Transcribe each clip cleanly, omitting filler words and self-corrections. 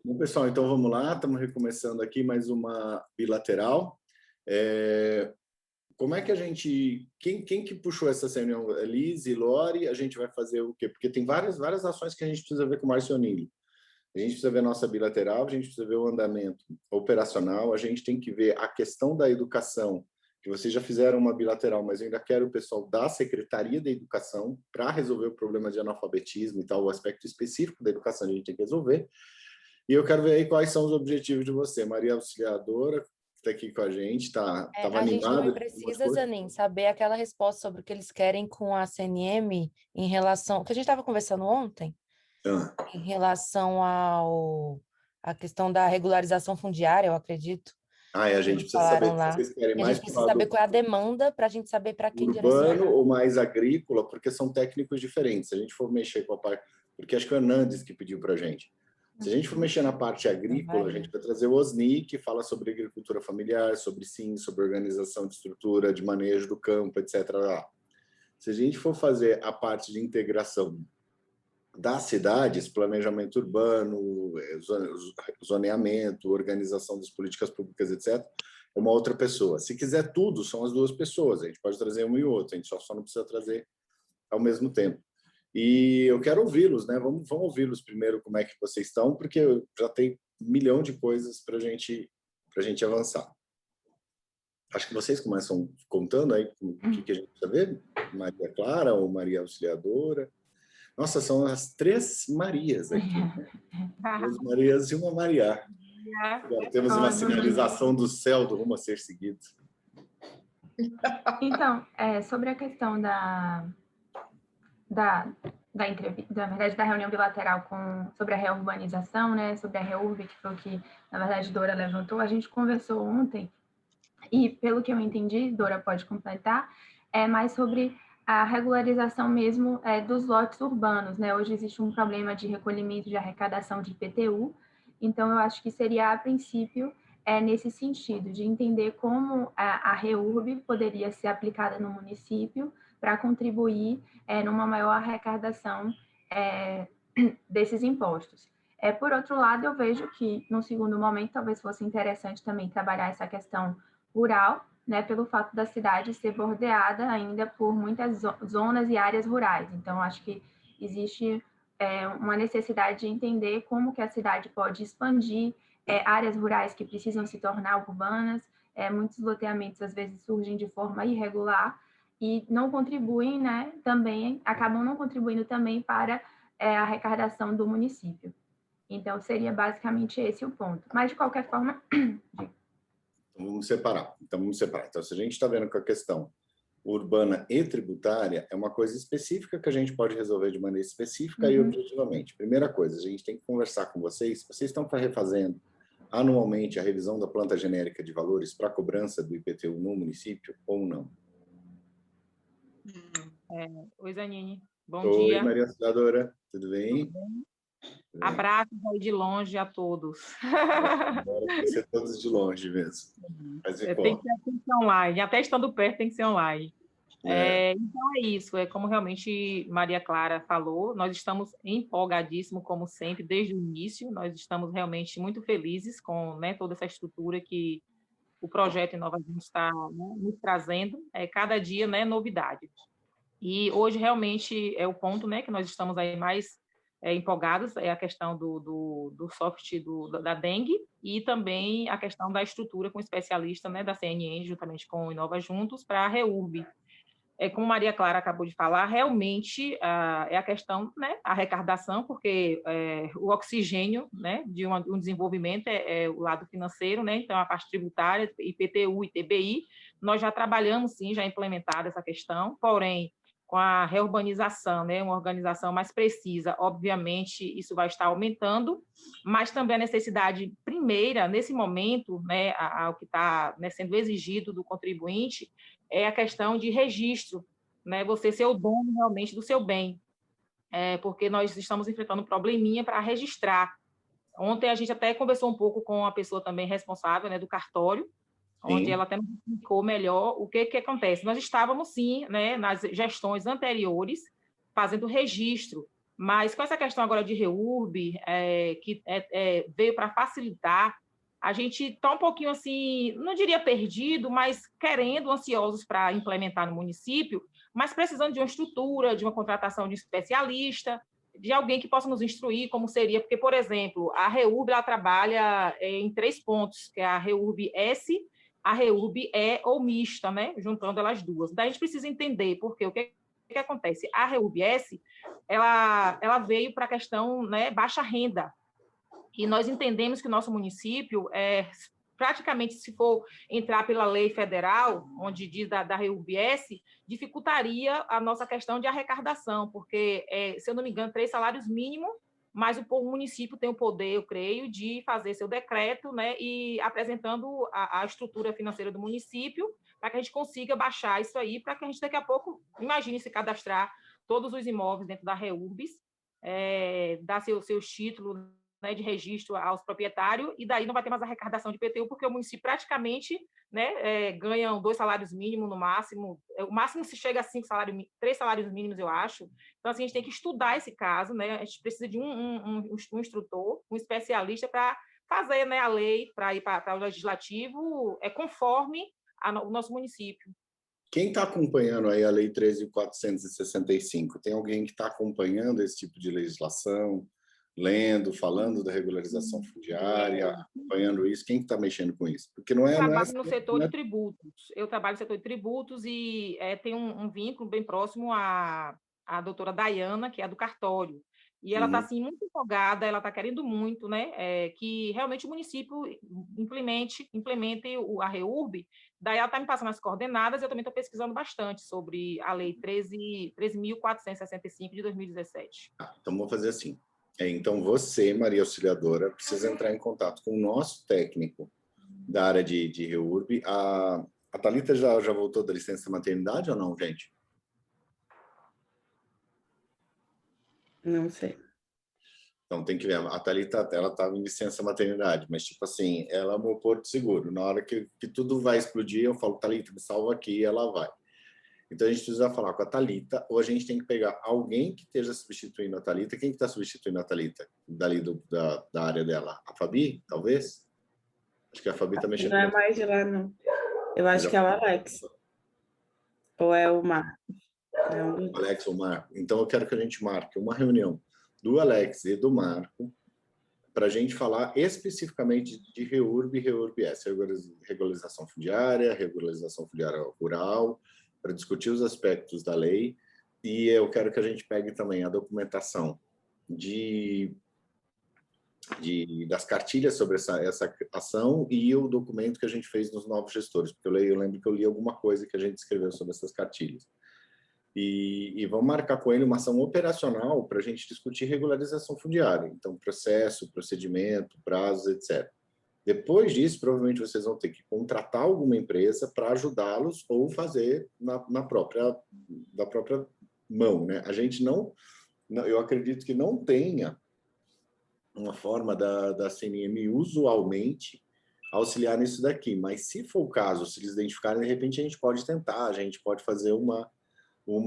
Bom, pessoal, então vamos lá, estamos recomeçando aqui mais uma bilateral. Como é que a gente... Quem que puxou essa reunião? Liz e Lori, a gente vai fazer o quê? Porque tem várias ações que a gente precisa ver com o Márcio Onílio. A gente precisa ver a nossa bilateral, a gente precisa ver o andamento operacional, a gente tem que ver a questão da educação, que vocês já fizeram uma bilateral, mas eu ainda quero o pessoal da Secretaria da Educação para resolver o problema de analfabetismo e tal, o aspecto específico da educação a gente tem que resolver. E eu quero ver aí quais são os objetivos de você. Maria Auxiliadora, que está aqui com a gente, estava A gente também animada com algumas precisa, coisas. Zanin, saber aquela resposta sobre o que eles querem com a CNM em relação... que a gente estava conversando ontem, Ah, em relação à questão da regularização fundiária, eu acredito, e a que gente eles precisa saber falaram se lá. vocês querem E a mais gente para o precisa saber lado qual é a demanda para a gente saber para quem urbano direcionar. ou mais agrícola, porque são técnicos diferentes. Se a gente for mexer com a parte... Porque acho que é o Hernandes que pediu para a gente. Se a gente for mexer na parte agrícola, a gente vai trazer o Osni, que fala sobre agricultura familiar, sobre sim, sobre organização de estrutura, de manejo do campo, etc. Se a gente for fazer a parte de integração das cidades, planejamento urbano, zoneamento, organização das políticas públicas, etc., é uma outra pessoa. Se quiser tudo, são as duas pessoas. A gente pode trazer uma e outra, a gente só não precisa trazer ao mesmo tempo. E eu quero ouvi-los, né? Vamos ouvi-los primeiro como é que vocês estão, porque já tem 1 milhão de coisas para a gente avançar. Acho que vocês começam contando aí o que a gente precisa ver. Maria Clara ou Maria Auxiliadora. Nossa, são as 3 Marias aqui, né? 2 Marias e uma Maria. Agora temos uma sinalização do céu do rumo a ser seguido. Então, sobre a questão da entrevista, na verdade, da reunião bilateral sobre a reurbanização, né, sobre a REURB, que foi o que, na verdade, Dora levantou, a gente conversou ontem, e pelo que eu entendi, Dora pode completar, é mais sobre a regularização mesmo dos lotes urbanos, né? Hoje existe um problema de recolhimento de arrecadação de IPTU, então eu acho que seria, a princípio, nesse sentido, de entender como a REURB poderia ser aplicada no município para contribuir numa maior arrecadação desses impostos. Por outro lado, eu vejo que, num segundo momento, talvez fosse interessante também trabalhar essa questão rural, né, pelo fato da cidade ser bordeada ainda por muitas zonas e áreas rurais. Então, acho que existe uma necessidade de entender como que a cidade pode expandir áreas rurais que precisam se tornar urbanas. Muitos loteamentos, às vezes, surgem de forma irregular e não contribuem, né, também, acabam não contribuindo também para a arrecadação do município. Então, seria basicamente esse o ponto. Mas, de qualquer forma... Vamos separar. Então, se a gente está vendo que a questão urbana e tributária é uma coisa específica que a gente pode resolver de maneira específica e objetivamente. Primeira coisa, a gente tem que conversar com vocês. Vocês estão refazendo anualmente a revisão da planta genérica de valores para cobrança do IPTU no município ou não? Oi, Zanini. Bom Oi, dia. Maria Auxiliadora. Tudo bem? Tudo bem? Abraços aí de longe a todos. Agora vai ser todos de longe mesmo. Mas tem que ser online. Até estando perto tem que ser online. Então é isso. Como realmente Maria Clara falou, nós estamos empolgadíssimos, como sempre, desde o início. Nós estamos realmente muito felizes com, né, toda essa estrutura que o projeto Inova Juntos está, né, nos trazendo. Cada dia, né, novidade. E hoje realmente é o ponto, né, que nós estamos aí mais empolgados, é a questão do soft da dengue e também a questão da estrutura com especialista, né, da CNN, juntamente com o Inova Juntos, para a REURB. Como Maria Clara acabou de falar, realmente é a questão, né, a arrecadação, porque o oxigênio, né, de um desenvolvimento é o lado financeiro, né, então a parte tributária, IPTU e TBI, nós já trabalhamos, sim, já implementada essa questão, porém, com a reurbanização, né, uma organização mais precisa, obviamente, isso vai estar aumentando, mas também a necessidade primeira, nesse momento, né, o que está, né, sendo exigido do contribuinte, é a questão de registro, né, você ser o dono realmente do seu bem, porque nós estamos enfrentando um probleminha para registrar. Ontem a gente até conversou um pouco com a pessoa também responsável, né, do cartório, onde ela até nos explicou melhor o que acontece. Nós estávamos, sim, né, nas gestões anteriores, fazendo registro, Mas com essa questão agora de REURB, que veio para facilitar, a gente está um pouquinho assim, não diria perdido, mas querendo, ansiosos para implementar no município, mas precisando de uma estrutura, de uma contratação de um especialista, de alguém que possa nos instruir como seria, porque, por exemplo, a REURB ela trabalha em 3 pontos, que é a REURB S, a REURB E ou mista, né? Juntando elas duas. Daí a gente precisa entender, porque o que acontece? A REURB S, ela veio para a questão, né, baixa renda, e nós entendemos que o nosso município, praticamente, se for entrar pela lei federal, onde diz da REURB-S, dificultaria a nossa questão de arrecadação, porque, se eu não me engano, 3 salários mínimos, mas o município tem o poder, eu creio, de fazer seu decreto, né, e apresentando a estrutura financeira do município, para que a gente consiga baixar isso aí, para que a gente daqui a pouco, imagine se cadastrar todos os imóveis dentro da REURBs, dar seus títulos, né, de registro aos proprietários, e daí não vai ter mais arrecadação de IPTU, porque o município praticamente, né, ganha 2 salários mínimos no máximo, o máximo se chega a 3 salários mínimos, eu acho. Então, assim, a gente tem que estudar esse caso, né, a gente precisa de um instrutor, um especialista para fazer, né, a lei, para ir para o legislativo, conforme o nosso município. Quem está acompanhando aí a Lei 13.465? Tem alguém que está acompanhando esse tipo de legislação? Lendo, falando da regularização fundiária, acompanhando isso, quem está mexendo com isso? Porque não é... Eu trabalho no setor de tributos. Eu trabalho no setor de tributos e tem um vínculo bem próximo à doutora Dayana, que é do cartório. E ela está, assim, muito empolgada, ela está querendo muito, né, que realmente o município implemente a REURB. Daí ela está me passando as coordenadas, eu também estou pesquisando bastante sobre a Lei 13.465 de 2017. Então, vamos fazer assim. Então, você, Maria Auxiliadora, precisa entrar em contato com o nosso técnico da área de REURB. A Thalita já voltou da licença maternidade ou não, gente? Não sei. Então, tem que ver. A Thalita, ela estava em licença maternidade, mas, tipo assim, ela é o meu porto seguro. Na hora que tudo vai explodir, eu falo, Thalita, me salva aqui, e ela vai. Então, a gente precisa falar com a Thalita, ou a gente tem que pegar alguém que esteja substituindo a Thalita. Quem que está substituindo a Thalita? Dali da área dela? A Fabi, talvez? Acho que a Fabi está mexendo. Não é mais de lá, não. Eu acho que é o Alex. Ou é o Marco. Alex ou Marco. Então, eu quero que a gente marque uma reunião do Alex e do Marco para a gente falar especificamente de REURB e REURB-S, regularização fundiária rural, para discutir os aspectos da lei, e eu quero que a gente pegue também a documentação das cartilhas sobre essa ação e o documento que a gente fez nos novos gestores, porque eu lembro que eu li alguma coisa que a gente escreveu sobre essas cartilhas. E vamos marcar com ele uma ação operacional para a gente discutir regularização fundiária, então processo, procedimento, prazos, etc. Depois disso, provavelmente vocês vão ter que contratar alguma empresa para ajudá-los ou fazer da própria mão, né? A gente não, eu acredito que não tenha uma forma da CNM usualmente auxiliar nisso daqui, mas se for o caso, se eles identificarem, de repente a gente pode tentar, a gente pode fazer uma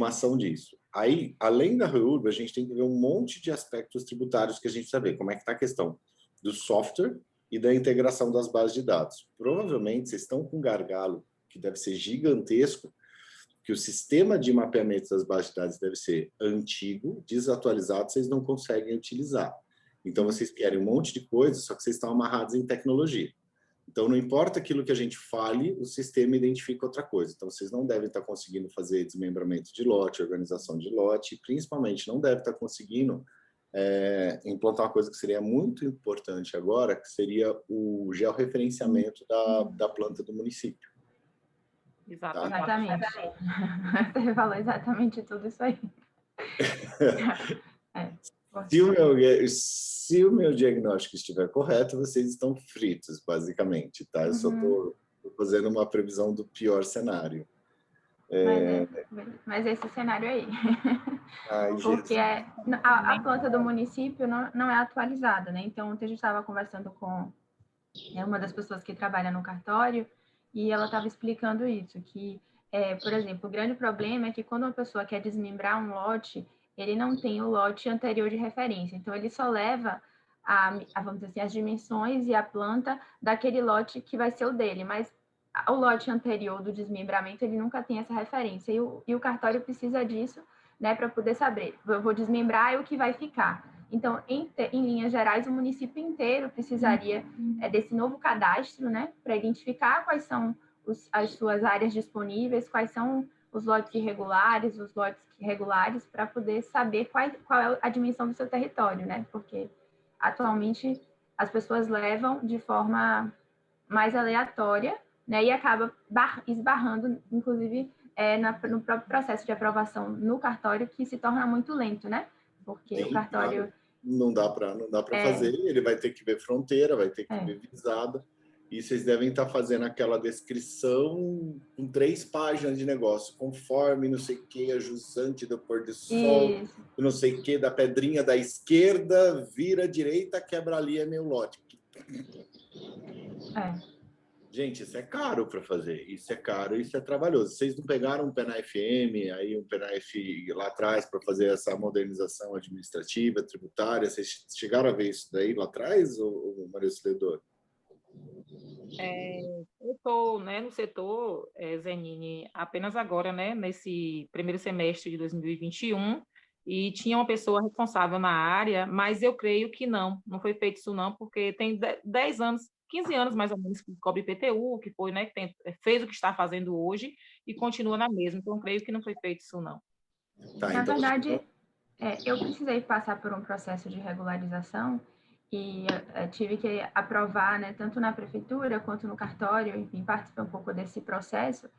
ação disso. Aí, além da REURB, a gente tem que ver um monte de aspectos tributários que a gente precisa ver, como é que está a questão do software e da integração das bases de dados. Provavelmente vocês estão com um gargalo que deve ser gigantesco, que o sistema de mapeamento das bases de dados deve ser antigo, desatualizado, vocês não conseguem utilizar. Então, vocês querem um monte de coisa, só que vocês estão amarrados em tecnologia. Então, não importa aquilo que a gente fale, o sistema identifica outra coisa. Então, vocês não devem estar conseguindo fazer desmembramento de lote, organização de lote, e principalmente não devem estar conseguindo implantar uma coisa que seria muito importante agora, que seria o georreferenciamento da planta do município. Exatamente. Você falou exatamente tudo isso aí. Se o meu diagnóstico estiver correto, vocês estão fritos, basicamente, tá? Eu só estou fazendo uma previsão do pior cenário. Mas esse cenário aí. Porque a planta do município não é atualizada, né? Então, ontem a gente estava conversando com uma das pessoas que trabalha no cartório e ela estava explicando isso, que, por exemplo, o grande problema é que quando uma pessoa quer desmembrar um lote, ele não tem o lote anterior de referência. Então, ele só leva, vamos dizer assim, as dimensões e a planta daquele lote que vai ser o dele, mas o lote anterior do desmembramento, ele nunca tem essa referência. E o cartório precisa disso, né, para poder saber, eu vou desmembrar e o que vai ficar. Então, em linhas gerais, o município inteiro precisaria desse novo cadastro, né, para identificar quais são as suas áreas disponíveis, quais são os lotes irregulares, os lotes regulares, para poder saber qual é a dimensão do seu território, né? Porque atualmente as pessoas levam de forma mais aleatória, né? E acaba esbarrando, inclusive, no próprio processo de aprovação no cartório, que se torna muito lento, né? Porque Sim, o cartório... Claro. Não dá para fazer, ele vai ter que ver fronteira, vai ter que ver visada, e vocês devem estar fazendo aquela descrição com 3 páginas de negócio, conforme não sei o que, a jusante do pôr do sol, não sei o que, da pedrinha da esquerda, vira à direita, quebra ali, é meu lote. Gente, isso é caro para fazer, isso é caro, isso é trabalhoso. Vocês não pegaram um PNAFM, aí um PNAF lá atrás para fazer essa modernização administrativa, tributária? Vocês chegaram a ver isso daí lá atrás, ou Maria Auxiliadora? Eu estou, né, no setor, Zenini, apenas agora, né, nesse primeiro semestre de 2021, e tinha uma pessoa responsável na área, mas eu creio que não foi feito isso não, porque tem 10 anos, 15 anos mais ou menos que cobre IPTU, que foi, né, que fez o que está fazendo hoje e continua na mesma, então creio que não foi feito isso não. Tá, na então, verdade, eu precisei passar por um processo de regularização e tive que aprovar, né, tanto na prefeitura quanto no cartório, enfim, participei um pouco desse processo.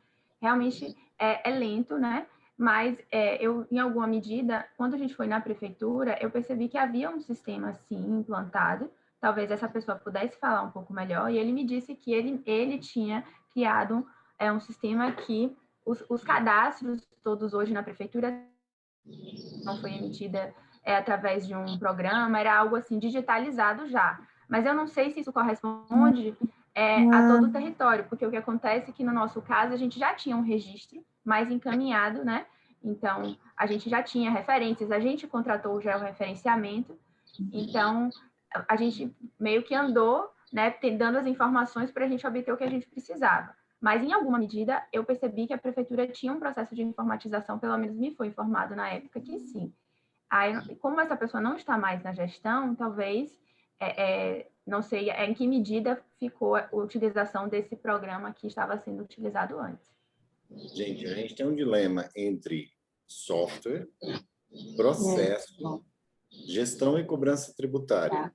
Realmente é lento, né? Mas eu, em alguma medida, quando a gente foi na prefeitura, eu percebi que havia um sistema, assim, implantado. Talvez essa pessoa pudesse falar um pouco melhor. E ele me disse que ele tinha criado um sistema que os cadastros todos hoje na prefeitura não foi emitida através de um programa, era algo assim digitalizado já. Mas eu não sei se isso corresponde a todo o território, porque o que acontece é que, no nosso caso, a gente já tinha um registro mais encaminhado, né? Então, a gente já tinha referências, a gente contratou já o referenciamento, então, a gente meio que andou, né, dando as informações para a gente obter o que a gente precisava. Mas, em alguma medida, eu percebi que a prefeitura tinha um processo de informatização, pelo menos me foi informado na época que sim. Aí, como essa pessoa não está mais na gestão, talvez, não sei em que medida ficou a utilização desse programa que estava sendo utilizado antes. Gente, a gente tem um dilema entre software, processo, gestão e cobrança tributária.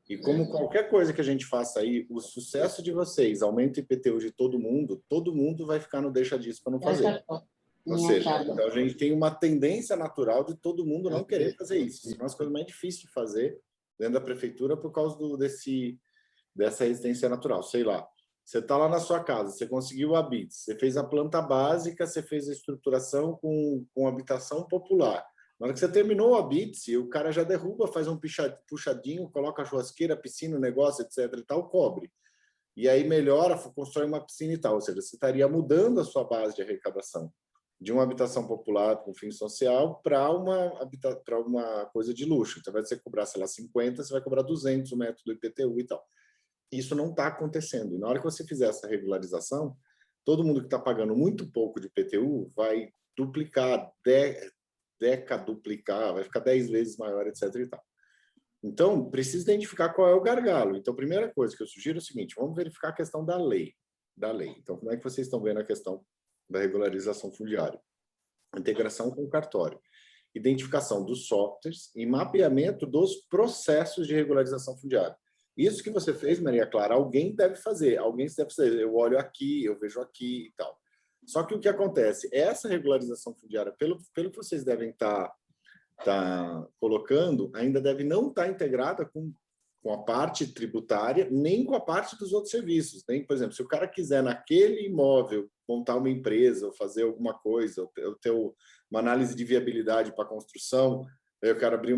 E como qualquer coisa que a gente faça aí, o sucesso de vocês aumenta o IPTU de todo mundo vai ficar no deixa disso para não fazer. Ou seja, então a gente tem uma tendência natural de todo mundo não querer fazer isso. Isso é uma das coisas mais difíceis de fazer dentro da prefeitura por causa dessa resistência natural. Sei lá, você está lá na sua casa, você conseguiu a BITS, você fez a planta básica, você fez a estruturação com habitação popular. Na hora que você terminou a BITS, o cara já derruba, faz um puxadinho, coloca a churrasqueira, piscina, negócio, etc. e tal, cobre. E aí melhora, constrói uma piscina e tal. Ou seja, você estaria mudando a sua base de arrecadação de uma habitação popular com fim social para uma coisa de luxo. Então, vai você cobrar, sei lá, 50, você vai cobrar 200 o metro do IPTU e tal. Isso não está acontecendo. E na hora que você fizer essa regularização, todo mundo que está pagando muito pouco de IPTU vai duplicar, decaduplicar, vai ficar 10 vezes maior, etc. e tal. Então, precisa identificar qual é o gargalo. Então, a primeira coisa que eu sugiro é o seguinte, vamos verificar a questão da lei. Então, como é que vocês estão vendo a questão da regularização fundiária? Integração com o cartório. Identificação dos softwares e mapeamento dos processos de regularização fundiária. Isso que você fez, Maria Clara, alguém deve fazer. Eu olho aqui, eu vejo aqui e tal. Só que o que acontece? Essa regularização fundiária, pelo que vocês devem estar colocando, ainda deve não estar integrada com a parte tributária, nem com a parte dos outros serviços. Nem, por exemplo, se o cara quiser naquele imóvel montar uma empresa ou fazer alguma coisa, ou ter uma análise de viabilidade para construção, eu quero abrir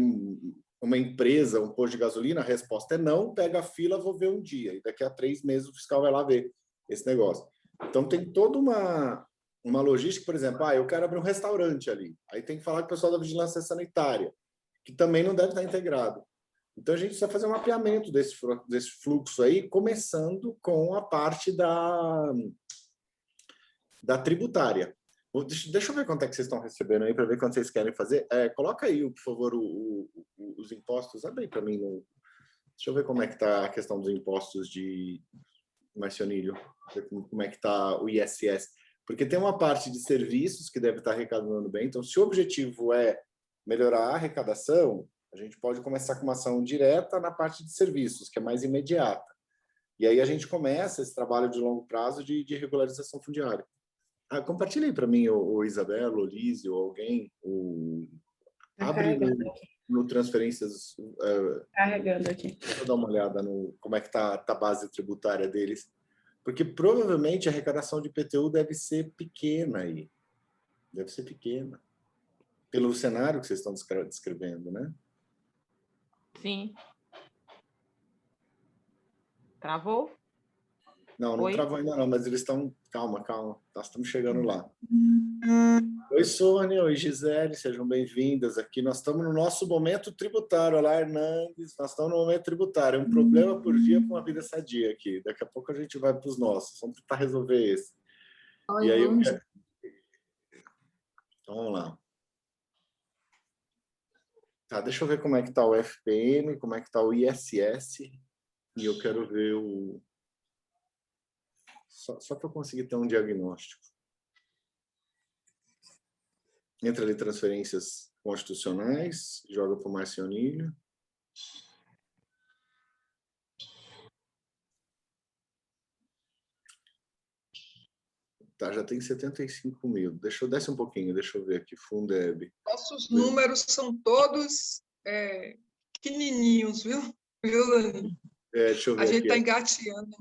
uma empresa, um posto de gasolina, a resposta é não, pega a fila, vou ver um dia. E daqui a 3 meses o fiscal vai lá ver esse negócio. Então, tem toda uma logística, por exemplo, eu quero abrir um restaurante ali. Aí tem que falar com o pessoal da vigilância sanitária, que também não deve estar integrado. Então, a gente precisa fazer um mapeamento desse fluxo aí, começando com a parte da tributária. Deixa eu ver quanto é que vocês estão recebendo aí, para ver quanto vocês querem fazer. Coloca aí, por favor, os impostos. Abre aí para mim. Deixa eu ver como é que está a questão dos impostos de Marcionílio. Como é que está o ISS. Porque tem uma parte de serviços que deve estar arrecadando bem. Então, se o objetivo é melhorar a arrecadação, a gente pode começar com uma ação direta na parte de serviços, que é mais imediata. E aí a gente começa esse trabalho de longo prazo de regularização fundiária. Compartilha aí para mim, o Isabela, o Lise, ou alguém. Abre no transferências. Carregando aqui. Deixa eu dar uma olhada no como é que está a base tributária deles. Porque provavelmente a arrecadação de IPTU deve ser pequena aí. Deve ser pequena. Pelo cenário que vocês estão descrevendo, né? Sim. Travou? Não travou ainda não, mas eles estão... Calma. Nós estamos chegando lá. Oi, Sônia. Oi, Gisele. Sejam bem-vindas aqui. Nós estamos no nosso momento tributário. Olá, Hernandes. Nós estamos no momento tributário. Um problema por dia para uma vida sadia aqui. Daqui a pouco a gente vai para os nossos. Vamos tentar resolver esse. Oi, e aí eu... Então, vamos lá. Tá, deixa eu ver como é que está o FPM, como é que está o ISS. E eu quero ver o... Só para eu conseguir ter um diagnóstico. Entra ali transferências constitucionais, joga para o Marcionílio. Tá, já tem 75 mil. Deixa eu descer um pouquinho, deixa eu ver aqui. Fundeb. Nossos números são todos pequenininhos, viu, Lani? Deixa eu ver A gente aqui. está engateando.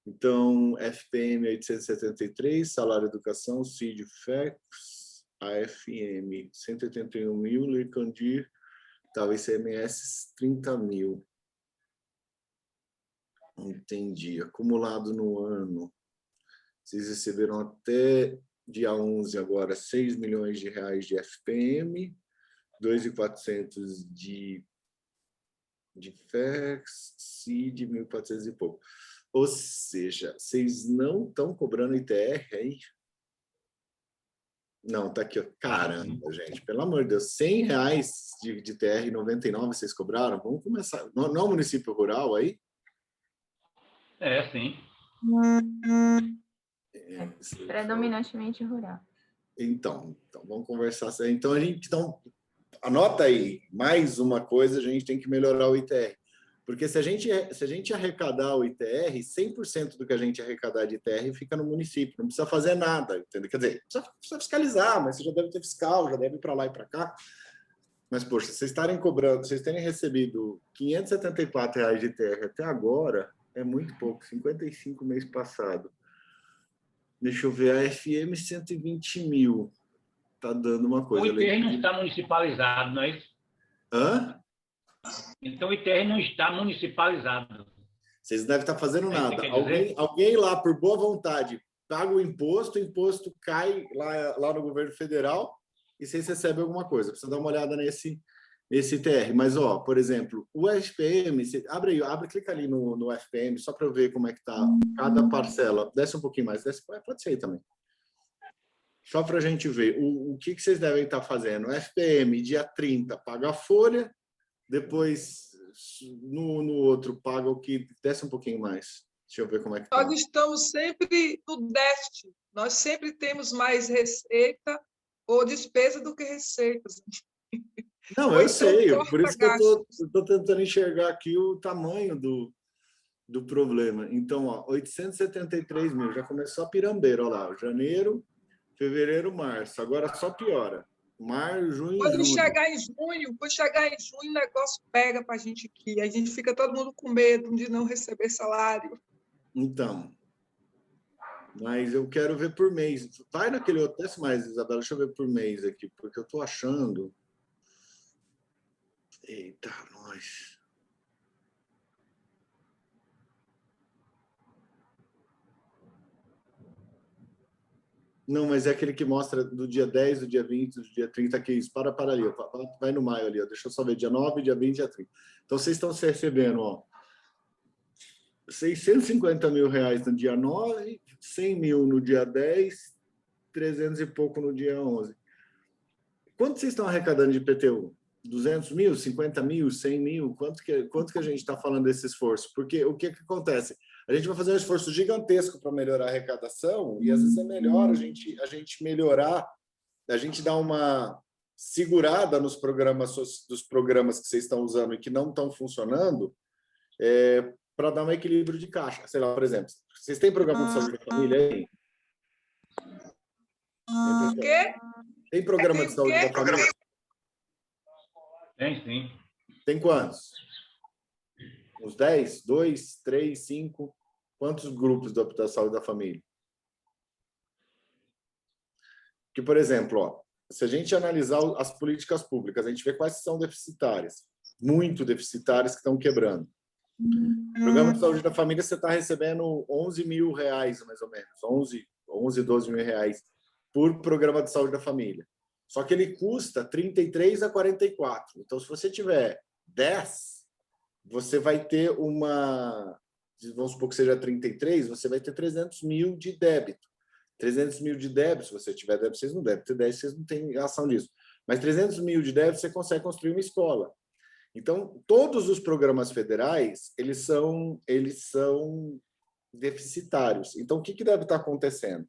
Então, FPM 873, salário educação, CID, FEX, AFM 181 mil, Lecandir, tal, ICMS 30 mil. Entendi. Acumulado no ano. Vocês receberam até dia 11 agora 6 milhões de reais de FPM, 2.400 de FEX, CID, 1.400 e pouco. Ou seja, vocês não estão cobrando ITR aí? Não, tá aqui, ó. Caramba, gente, pelo amor de Deus, R$100 de ITR 99 vocês cobraram? Vamos começar. Não é um município rural aí? Sim. Predominantemente rural. Então, vamos conversar. Então, anota aí, mais uma coisa, a gente tem que melhorar o ITR. Porque se a gente arrecadar o ITR, 100% do que a gente arrecadar de ITR fica no município, não precisa fazer nada, entendeu? Quer dizer, precisa fiscalizar, mas você já deve ter fiscal, já deve ir para lá e para cá. Mas, poxa, vocês estarem cobrando, vocês terem recebido R$574 de ITR até agora, é muito pouco, 55 mês passado. Deixa eu ver, a FM 120 mil. Está dando uma coisa. O ITR não está municipalizado, não é isso? Hã? Então o ITR não está municipalizado. Vocês não devem estar fazendo nada. Dizer... Alguém lá, por boa vontade, paga o imposto cai lá no governo federal e vocês recebem alguma coisa. Precisa dar uma olhada nesse ITR. Mas, por exemplo, o FPM, clica ali no FPM, só para eu ver como é que está cada parcela. Desce um pouquinho mais, pode ser aí também. Só para a gente ver o que vocês devem estar fazendo. O FPM, dia 30, paga a folha, depois no outro paga o que... Desce um pouquinho mais. Deixa eu ver como é que está. Nós estamos sempre no déficit. Nós sempre temos mais receita ou despesa do que receitas. Não, eu sei. Por isso que eu estou tentando enxergar aqui o tamanho do problema. Então, 873 mil. Já começou a pirambeira. Olha lá, janeiro, fevereiro, março. Agora só piora. Maio, junho, Quando julho. chegar em junho, o negócio pega para a gente aqui. A gente fica todo mundo com medo de não receber salário. Então, mas eu quero ver por mês. Vai naquele outro, desce mais, Isabela, deixa eu ver por mês aqui, porque eu estou achando... Eita, nós... Não, mas é aquele que mostra do dia 10, do dia 20, do dia 30, que é isso. Para ali, ó. Vai no maio ali, ó. Deixa eu só ver, dia 9, dia 20, dia 30. Então, vocês estão se recebendo, ó, 650 mil reais no dia 9, 100 mil no dia 10, 300 e pouco no dia 11. Quanto vocês estão arrecadando de IPTU? 200 mil, 50 mil, 100 mil? Quanto que a gente está falando desse esforço? Porque o que acontece? A gente vai fazer um esforço gigantesco para melhorar a arrecadação e às vezes é melhor a gente melhorar, a gente dar uma segurada nos dos programas que vocês estão usando e que não estão funcionando, para dar um equilíbrio de caixa. Sei lá, por exemplo, vocês têm programa de saúde da família aí? O quê? Tem programa de saúde da família? Tem, sim. Tem quantos? Uns 10? 2, 3, 5? Quantos grupos da saúde da família? Que, por exemplo, ó, se a gente analisar as políticas públicas, a gente vê quais são deficitárias, muito deficitárias, que estão quebrando. O programa de saúde da família, você está recebendo 11 mil reais, mais ou menos, 11, 12 mil reais por programa de saúde da família. Só que ele custa 33 a 44. Então, se você tiver 10, você vai ter vamos supor que seja 33, você vai ter 300 mil de débito. 300 mil de débito, se você tiver débito, vocês não devem ter 10, vocês não têm ação nisso. Mas 300 mil de débito, você consegue construir uma escola. Então, todos os programas federais, eles são deficitários. Então, o que deve estar acontecendo?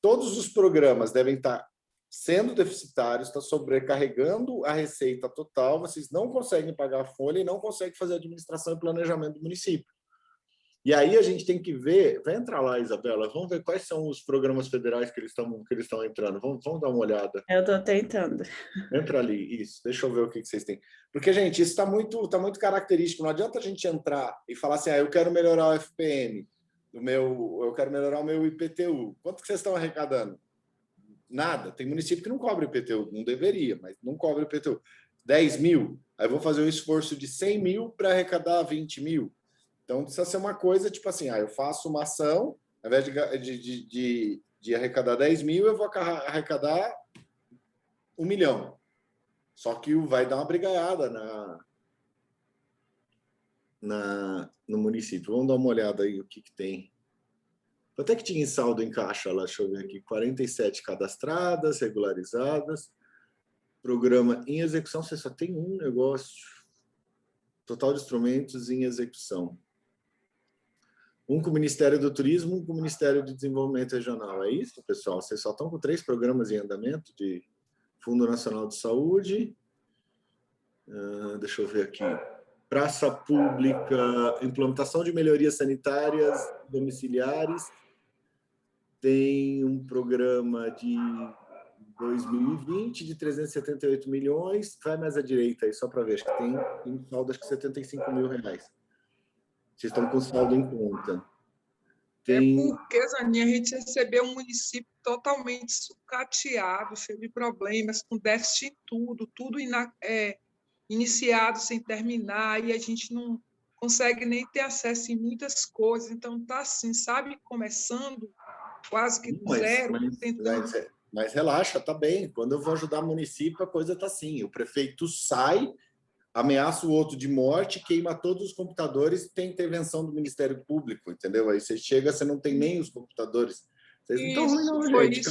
Todos os programas devem estar sendo deficitários, está sobrecarregando a receita total, vocês não conseguem pagar a folha e não conseguem fazer administração e planejamento do município. E aí a gente tem que ver, vai entrar lá, Isabela, vamos ver quais são os programas federais que eles estão entrando, vamos dar uma olhada. Eu estou tentando. Entra ali, isso, deixa eu ver o que vocês têm. Porque, gente, isso está muito característico, não adianta a gente entrar e falar assim, eu quero melhorar o FPM, eu quero melhorar o meu IPTU. Quanto que vocês estão arrecadando? Nada. Tem município que não cobra IPTU, não deveria, mas não cobra IPTU. 10 mil, aí vou fazer um esforço de 100 mil para arrecadar 20 mil. Então, precisa ser uma coisa tipo assim, eu faço uma ação, ao invés de arrecadar 10 mil, eu vou arrecadar 1 milhão. Só que vai dar uma brigaiada no município. Vamos dar uma olhada aí o que tem. Quanto é que tinha em saldo em caixa lá? Deixa eu ver aqui. 47 cadastradas, regularizadas. Programa em execução, você só tem um negócio. Total de instrumentos em execução. Um com o Ministério do Turismo, um com o Ministério do Desenvolvimento Regional. É isso, pessoal? Vocês só estão com 3 programas em andamento de Fundo Nacional de Saúde. Deixa eu ver aqui. Praça Pública, implementação de melhorias sanitárias domiciliares. Tem um programa de 2020 de 378 milhões. Vai mais à direita aí, só para ver. Acho que tem um saldo, acho que 75 mil reais. Vocês estão com saldo em conta. Porque, Zaninha, a gente recebeu um município totalmente sucateado, cheio de problemas, com déficit em tudo iniciado sem terminar, e a gente não consegue nem ter acesso em muitas coisas. Então, está assim, sabe, começando quase que do zero. Mas relaxa, tá bem. Quando eu vou ajudar o município, a coisa tá assim. O prefeito sai, ameaça o outro de morte, queima todos os computadores e tem intervenção do Ministério Público, entendeu? Aí você chega, você não tem nem os computadores. Vocês não estão ruim, não, gente.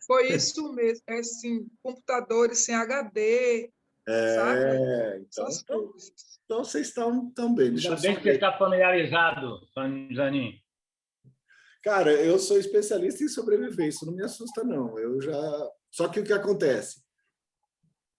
Foi isso mesmo. É assim, computadores sem HD, sabe? Então vocês estão bem. Ainda bem que você está familiarizado, Zanin. Cara, eu sou especialista em sobreviver, isso não me assusta, não. Só que o que acontece?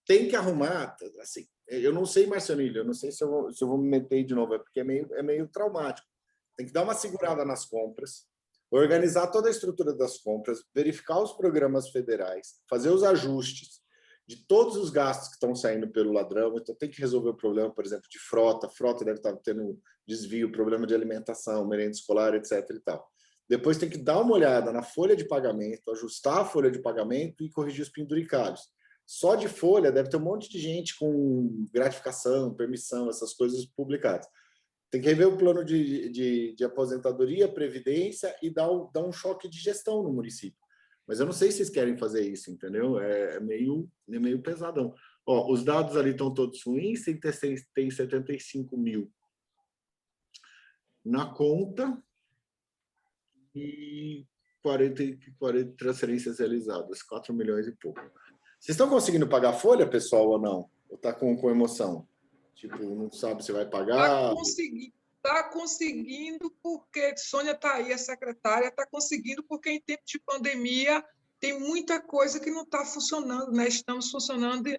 Tem que arrumar, assim, eu não sei, Marcionilho, eu não sei se eu vou me meter de novo, porque é meio traumático. Tem que dar uma segurada nas compras, organizar toda a estrutura das compras, verificar os programas federais, fazer os ajustes de todos os gastos que estão saindo pelo ladrão. Então, tem que resolver o problema, por exemplo, de frota. Frota deve estar tendo desvio, problema de alimentação, merenda escolar, etc. e tal. Depois tem que dar uma olhada na folha de pagamento, ajustar a folha de pagamento e corrigir os penduricalhos. Só de folha deve ter um monte de gente com gratificação, permissão, essas coisas publicadas. Tem que rever o plano de aposentadoria, previdência e dar um choque de gestão no município. Mas eu não sei se vocês querem fazer isso, entendeu? É meio pesadão. Ó, os dados ali estão todos ruins, tem 75 mil na conta e 40 transferências realizadas, 4 milhões e pouco. Vocês estão conseguindo pagar a folha, pessoal, ou não? Ou está com emoção? Tipo, não sabe se vai pagar? Está conseguindo porque Sônia está aí, a secretária, está conseguindo porque em tempo de pandemia tem muita coisa que não está funcionando, né? Estamos funcionando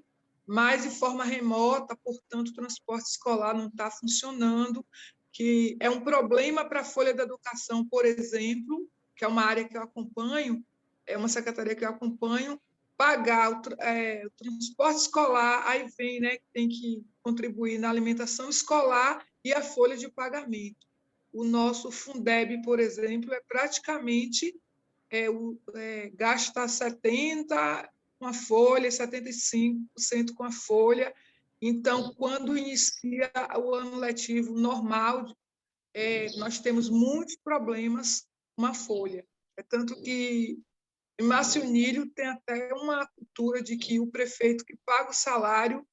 mais de forma remota, portanto, o transporte escolar não está funcionando, que é um problema para a Folha da Educação, por exemplo, que é uma área que eu acompanho, é uma secretaria que eu acompanho, pagar o transporte escolar, aí vem, né, que tem que contribuir na alimentação escolar e a folha de pagamento. O nosso Fundeb, por exemplo, praticamente gasta 70% com a folha, 75% com a folha. Então, quando inicia o ano letivo normal, nós temos muitos problemas com a folha. É tanto que em Márcio Nílio tem até uma cultura de que o prefeito que paga o salário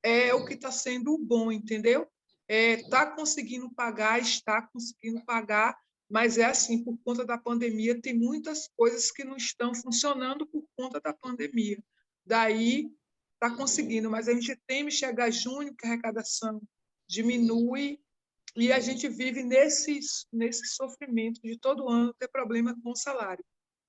é o que está sendo bom, entendeu? Está conseguindo pagar, mas é assim, por conta da pandemia, tem muitas coisas que não estão funcionando por conta da pandemia. Daí, está conseguindo, mas a gente teme chegar junho, que a arrecadação diminui, e a gente vive nesse sofrimento de todo ano ter problema com o salário.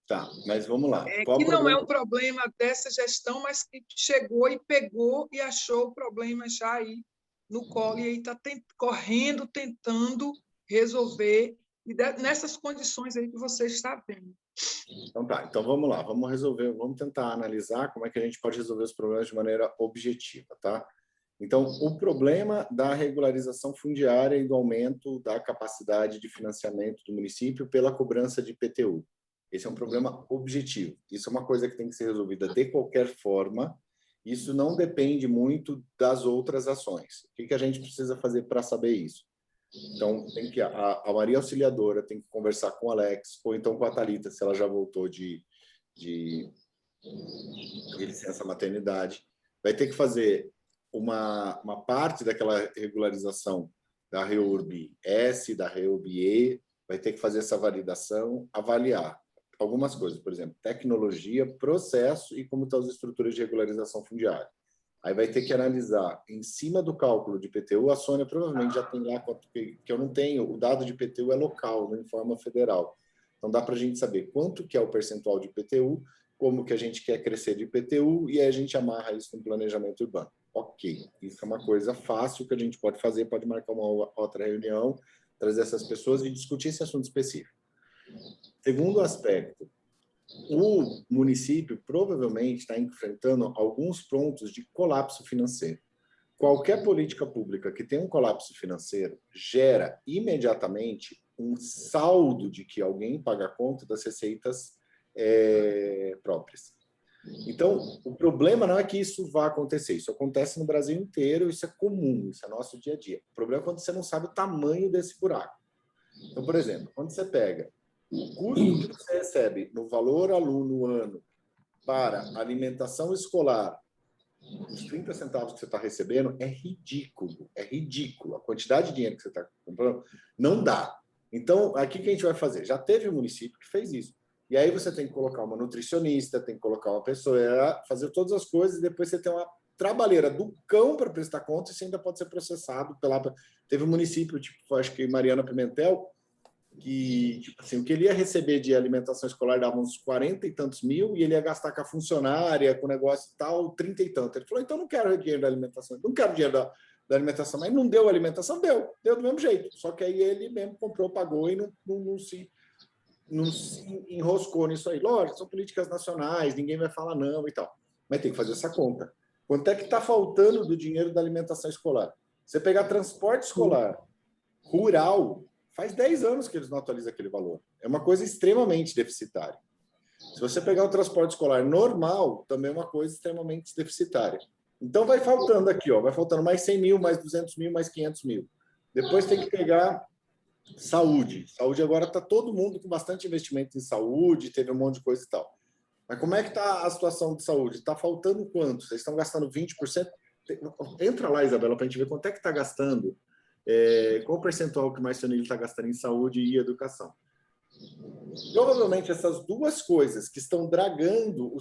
Tá, mas vamos lá. Que não é um problema dessa gestão, mas que chegou e pegou e achou o problema já aí no colo, e aí está correndo, tentando resolver, e nessas condições aí que você está vendo. Então tá, então vamos lá, vamos resolver, vamos tentar analisar como é que a gente pode resolver os problemas de maneira objetiva, tá? Então, o problema da regularização fundiária e do aumento da capacidade de financiamento do município pela cobrança de IPTU. Esse é um problema objetivo. Isso é uma coisa que tem que ser resolvida de qualquer forma. Isso não depende muito das outras ações. O que a gente precisa fazer para saber isso? Então, tem que a Maria Auxiliadora tem que conversar com o Alex, ou então com a Thalita, se ela já voltou de licença maternidade. Vai ter que fazer uma parte daquela regularização da REURB-S, da REURB-E, vai ter que fazer essa validação, avaliar algumas coisas, por exemplo, tecnologia, processo e como estão as estruturas de regularização fundiária. Aí vai ter que analisar, em cima do cálculo de IPTU, a Sônia provavelmente já tem lá, que eu não tenho, o dado de IPTU é local, não informa federal. Então dá para a gente saber quanto que é o percentual de IPTU, como que a gente quer crescer de IPTU, e aí a gente amarra isso no planejamento urbano. Ok, isso é uma coisa fácil que a gente pode fazer, pode marcar uma outra reunião, trazer essas pessoas e discutir esse assunto específico. Segundo aspecto, o município provavelmente está enfrentando alguns pontos de colapso financeiro. Qualquer política pública que tenha um colapso financeiro gera imediatamente um saldo de que alguém paga a conta das receitas próprias. Então, o problema não é que isso vá acontecer, isso acontece no Brasil inteiro, isso é comum, isso é nosso dia a dia. O problema é quando você não sabe o tamanho desse buraco. Então, por exemplo, quando você pega o custo que você recebe no valor aluno ano para alimentação escolar, os 30 centavos que você está recebendo, é ridículo, é ridículo. A quantidade de dinheiro que você está comprando não dá. Então, aqui que a gente vai fazer? Já teve um município que fez isso. E aí você tem que colocar uma nutricionista, tem que colocar uma pessoa, fazer todas as coisas, e depois você tem uma trabalheira do cão para prestar conta, e você ainda pode ser processado pela... Teve um município, tipo, acho que Mariana Pimentel, que, tipo assim, o que ele ia receber de alimentação escolar dava uns 40 e tantos mil, e ele ia gastar com a funcionária, com o negócio e tal, 30 e tanto. Ele falou, então não quero dinheiro da alimentação, não quero dinheiro da alimentação, mas não deu alimentação, deu do mesmo jeito. Só que aí ele mesmo comprou, pagou e não se enroscou nisso aí. Lógico, são políticas nacionais, ninguém vai falar não e tal. Mas tem que fazer essa conta. Quanto é que está faltando do dinheiro da alimentação escolar? Você pegar transporte escolar rural, faz 10 anos que eles não atualizam aquele valor. É uma coisa extremamente deficitária. Se você pegar o transporte escolar normal, também é uma coisa extremamente deficitária. Então vai faltando aqui, ó, vai faltando mais 100 mil, mais 200 mil, mais 500 mil. Depois tem que pegar saúde. Saúde agora está todo mundo com bastante investimento em saúde, teve um monte de coisa e tal. Mas como é que está a situação de saúde? Está faltando quanto? Vocês estão gastando 20%? Entra lá, Isabela, para a gente ver quanto é que está gastando, qual o percentual que o Marcionilli está gastando em saúde e educação. Provavelmente essas duas coisas que estão dragando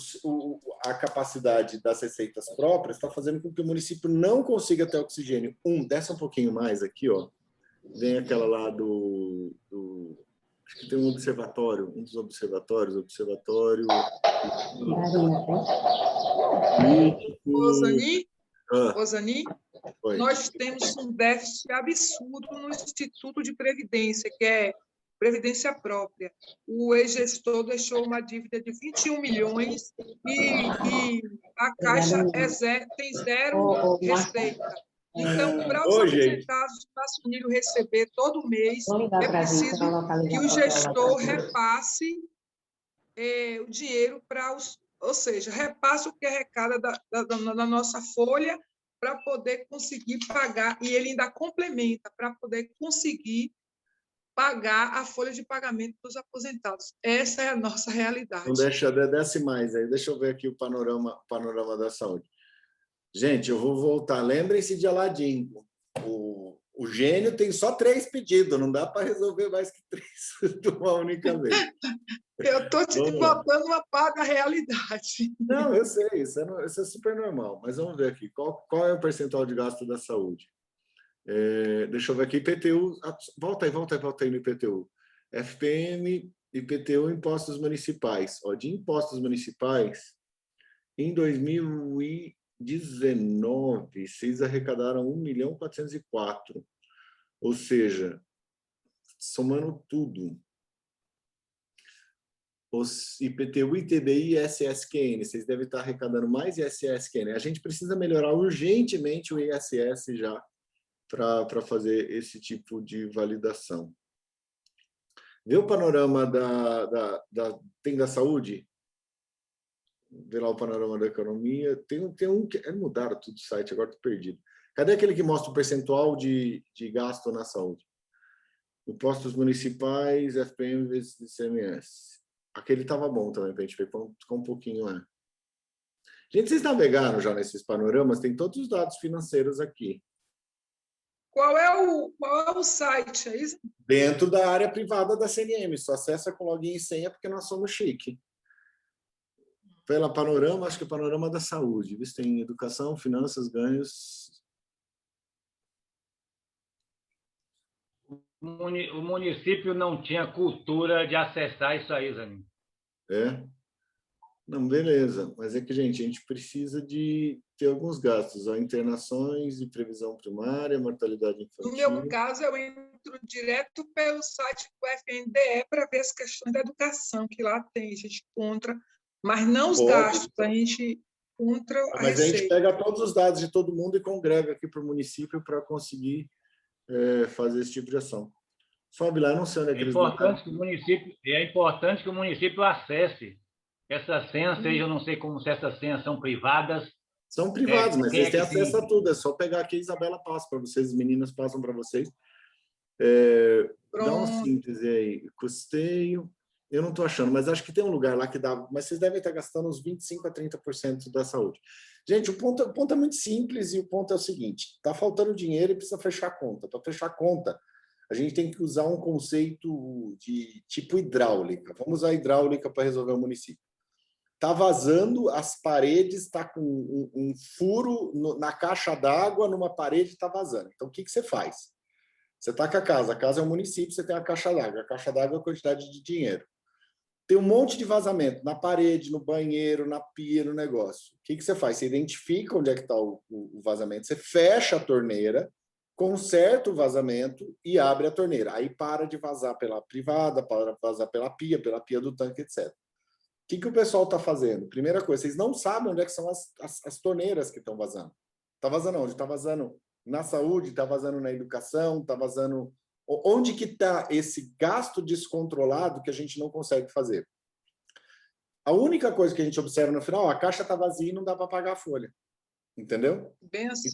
a capacidade das receitas próprias está fazendo com que o município não consiga ter oxigênio. Desce um pouquinho mais aqui, ó. Vem aquela lá acho que tem um observatório, um dos observatório... Rosani, nós temos um déficit absurdo no Instituto de Previdência, que é Previdência Própria. O ex-gestor deixou uma dívida de 21 milhões e a Caixa tem zero receita. Então, para os aposentados de Marcionilli receber todo mês, é preciso que o gestor repasse o dinheiro para os... Ou seja, repasse o que arrecada da nossa folha para poder conseguir pagar, e ele ainda complementa para poder conseguir pagar a folha de pagamento dos aposentados. Essa é a nossa realidade. Então, desce mais aí. Deixa eu ver aqui o panorama da saúde. Gente, eu vou voltar. Lembrem-se de Aladim. O gênio tem só 3 pedidos. Não dá para resolver mais que 3 de uma única vez. Eu estou te botando uma parte da realidade. Não, eu sei. Isso é super normal. Mas vamos ver aqui. Qual é o percentual de gasto da saúde? Deixa eu ver aqui. IPTU. Volta aí no IPTU. FPM, IPTU, impostos municipais. De impostos municipais, em 2019, vocês arrecadaram 1.404.000. Ou seja, somando tudo, os IPTU, ITBI e ISS-QN, vocês devem estar arrecadando mais ISS-QN. A gente precisa melhorar urgentemente o ISS já para fazer esse tipo de validação. Vê o panorama tem da saúde? Vê lá o panorama da economia. Tem um que... mudaram tudo o site, agora estou perdido. Cadê aquele que mostra o percentual de gasto na saúde? Impostos municipais, FPM vezes ICMS. Aquele estava bom também, para a gente ver com um pouquinho. Gente, vocês navegaram já nesses panoramas? Tem todos os dados financeiros aqui. Qual é o site? É isso? Dentro da área privada da CNM. Só acessa com login e senha, porque nós somos chique. Pela panorama, acho que é o panorama da saúde. Visto em educação, finanças, ganhos. O município não tinha cultura de acessar isso aí, Zanin. Não, beleza. Mas é que, gente, a gente precisa de ter alguns gastos. Internações e previsão primária, mortalidade infantil. No meu caso, eu entro direto pelo site do FNDE para ver as questões da educação, que lá tem, a gente encontra, mas não os gastos, a gente encontra a Mas receita. a gente pega todos os dados de todo mundo e congrega aqui para o município para conseguir fazer esse tipo de ação. Sobe lá, não sei onde é que eles vão. É importante que o município acesse essas senhas, seja, eu não sei como se essas senhas são privadas. São privadas, mas vocês têm acesso a tudo. É só pegar aqui, a Isabela passa para vocês, as meninas passam para vocês. Dá uma síntese aí. Custeio. Eu não estou achando, mas acho que tem um lugar lá que dá. Mas vocês devem estar gastando uns 25% a 30% da saúde. Gente, o ponto é muito simples e o ponto é o seguinte: está faltando dinheiro e precisa fechar a conta. Para fechar a conta, a gente tem que usar um conceito de tipo hidráulica. Vamos usar a hidráulica para resolver o município. Está vazando as paredes, está com um furo na caixa d'água, numa parede está vazando. Então, o que você faz? Você está com a casa é um município, você tem a caixa d'água. A caixa d'água é a quantidade de dinheiro. Tem um monte de vazamento na parede, no banheiro, na pia, no negócio. O que você faz? Você identifica onde é que está o vazamento, você fecha a torneira, conserta o vazamento e abre a torneira. Aí para de vazar pela privada, para de vazar pela pia do tanque, etc. O que o pessoal está fazendo? Primeira coisa, vocês não sabem onde é que são as torneiras que estão vazando. Está vazando onde? Está vazando na saúde, está vazando na educação, está vazando... Onde que está esse gasto descontrolado que a gente não consegue fazer? A única coisa que a gente observa no final, a caixa está vazia e não dá para pagar a folha. Entendeu? Bem assim.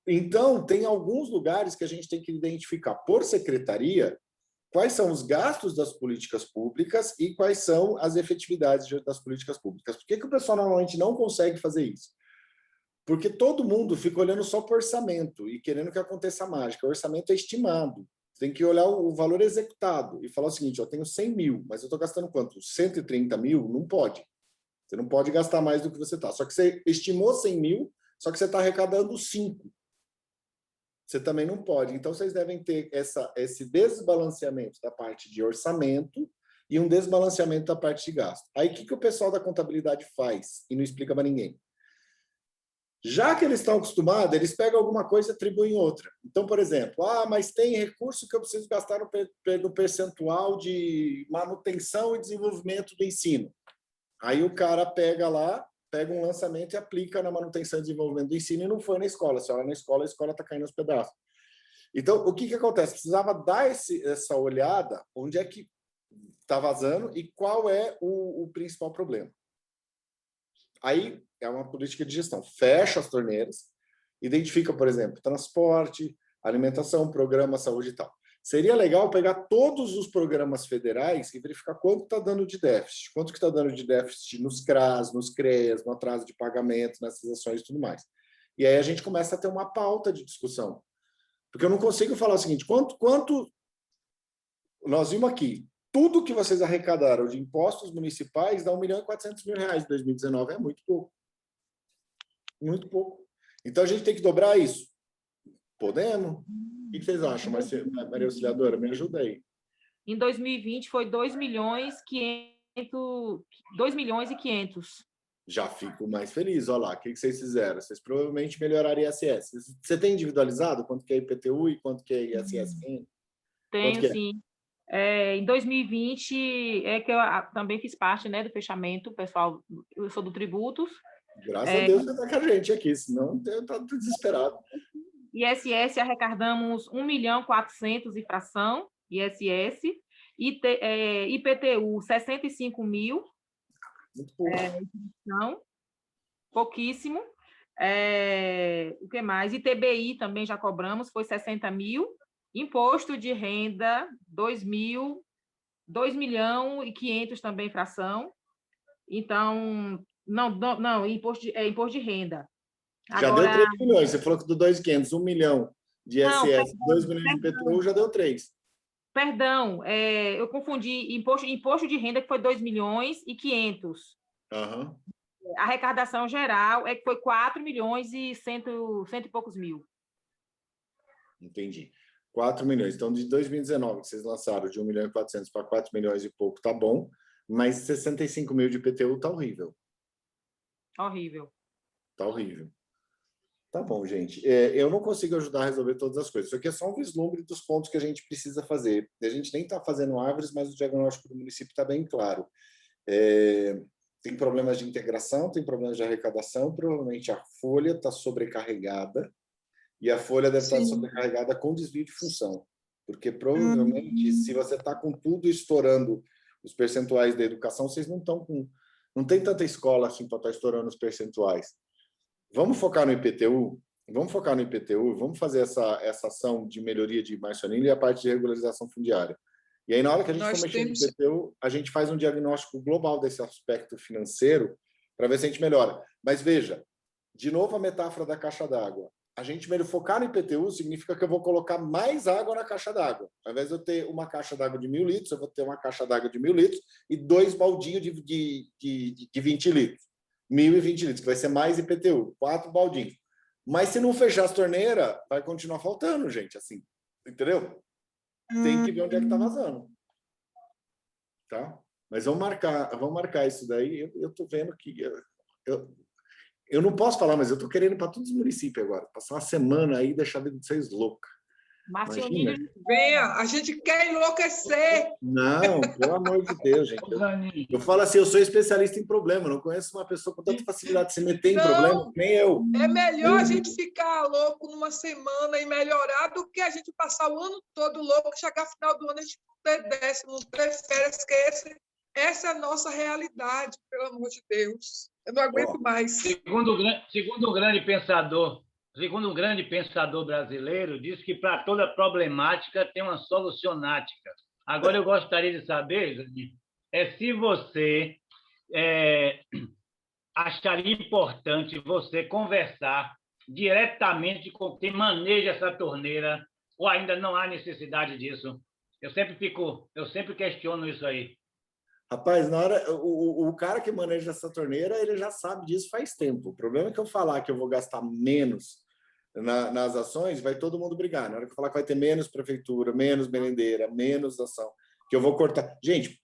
Então, tem alguns lugares que a gente tem que identificar por secretaria quais são os gastos das políticas públicas e quais são as efetividades das políticas públicas. Por que o pessoal normalmente não consegue fazer isso? Porque todo mundo fica olhando só para o orçamento e querendo que aconteça a mágica. O orçamento é estimado. Tem que olhar o valor executado e falar o seguinte, eu tenho 100 mil, mas eu estou gastando quanto? 130 mil? Não pode. Você não pode gastar mais do que você está. Só que você estimou 100 mil, só que você está arrecadando 5. Você também não pode. Então, vocês devem ter esse desbalanceamento da parte de orçamento e um desbalanceamento da parte de gasto. Aí, o que o pessoal da contabilidade faz? E não explica para ninguém. Já que eles estão acostumados, eles pegam alguma coisa e atribuem outra. Então, por exemplo, mas tem recurso que eu preciso gastar no percentual de manutenção e desenvolvimento do ensino. Aí o cara pega um lançamento e aplica na manutenção e desenvolvimento do ensino e não foi na escola. Se olha na escola, a escola está caindo aos pedaços. Então, o que acontece? Precisava dar essa olhada, onde é que está vazando e qual é o principal problema. Aí é uma política de gestão. Fecha as torneiras, identifica, por exemplo, transporte, alimentação, programa, saúde e tal. Seria legal pegar todos os programas federais e verificar quanto está dando de déficit. Quanto que está dando de déficit nos CRAS, nos CREAS, no atraso de pagamento, nessas ações e tudo mais. E aí a gente começa a ter uma pauta de discussão. Porque eu não consigo falar o seguinte, quanto nós vimos aqui, tudo que vocês arrecadaram de impostos municipais dá R$ 1.400.000 em 2019. É muito pouco. Muito pouco. Então, a gente tem que dobrar isso. Podemos? O que vocês acham, Maria Auxiliadora? Me ajuda aí. Em 2020, foi 2 milhões e 500. Já fico mais feliz. Olha lá, o que vocês fizeram? Vocês provavelmente melhoraram ISS. Você tem individualizado quanto que é IPTU e quanto que é ISS? Tenho, sim. Em 2020, que eu também fiz parte, né, do fechamento, pessoal, eu sou do Tributos. Graças a Deus você está com a gente aqui, senão eu estou desesperado. ISS arrecadamos 1.400.000 e fração, ISS, IPTU 65 mil, muito pouco. Não, pouquíssimo. O que mais? ITBI também já cobramos, foi 60 mil. Imposto de renda, 2.500.000 também fração. Então, não, imposto de renda. Já deu 3 milhões. Você falou que do 2.500, 1 milhão de ISS, 2 milhões de IPTU, já deu 3. Perdão, eu confundi imposto de renda, que foi 2.500.000. Uhum. A arrecadação geral que foi 4 milhões e cento e poucos mil. Entendi. 4 milhões. Então, de 2019, que vocês lançaram de 1.400.000 para 4 milhões e pouco, tá bom, mas 65 mil de IPTU tá horrível. Horrível. Tá horrível. Tá bom, gente. Eu não consigo ajudar a resolver todas as coisas. Isso aqui é só um vislumbre dos pontos que a gente precisa fazer. A gente nem está fazendo árvores, mas o diagnóstico do município está bem claro. Tem problemas de integração, tem problemas de arrecadação, provavelmente a folha está sobrecarregada, e a folha deve estar sobrecarregada com desvio de função. Porque provavelmente, se você está com tudo estourando os percentuais da educação, vocês não estão com... Não tem tanta escola assim para estar estourando os percentuais. Vamos focar no IPTU? Vamos fazer essa ação de melhoria de Marcionilha e a parte de regularização fundiária. E aí, na hora que a gente for mexer no IPTU, a gente faz um diagnóstico global desse aspecto financeiro para ver se a gente melhora. Mas veja, de novo a metáfora da caixa d'água. A gente focar no IPTU significa que eu vou colocar mais água na caixa d'água. Ao invés de eu ter uma caixa d'água de 1.000 litros, eu vou ter uma caixa d'água de 1.000 litros e 2 baldinhos de 20 litros. 1.020 litros, que vai ser mais IPTU. 4 baldinhos. Mas se não fechar as torneiras, vai continuar faltando, gente, assim. Entendeu? Tem que ver onde é que está vazando. Tá? Mas vamos marcar isso daí. Eu estou vendo que... Eu não posso falar, mas eu estou querendo ir para todos os municípios agora. Passar uma semana aí e deixar a vida de vocês louca. Marcionilha. Venha, a gente quer enlouquecer. Não, pelo amor de Deus, gente. Eu falo assim, eu sou especialista em problema. Não conheço uma pessoa com tanta facilidade de se meter em problema, nem eu. É melhor a gente ficar louco numa semana e melhorar do que a gente passar o ano todo louco, chegar no final do ano a gente não ter décimo, não ter férias, que essa é a nossa realidade, pelo amor de Deus. Eu não aguento mais. Segundo um grande pensador brasileiro, diz que para toda problemática tem uma solucionática. Agora, eu gostaria de saber, Zani, se você acharia importante você conversar diretamente com quem maneja essa torneira, ou ainda não há necessidade disso? Eu sempre questiono isso aí. Rapaz, na hora, o cara que maneja essa torneira, ele já sabe disso faz tempo. O problema é que eu falar que eu vou gastar menos nas ações, vai todo mundo brigar. Na hora que eu falar que vai ter menos prefeitura, menos merendeira, menos ação, que eu vou cortar. Gente,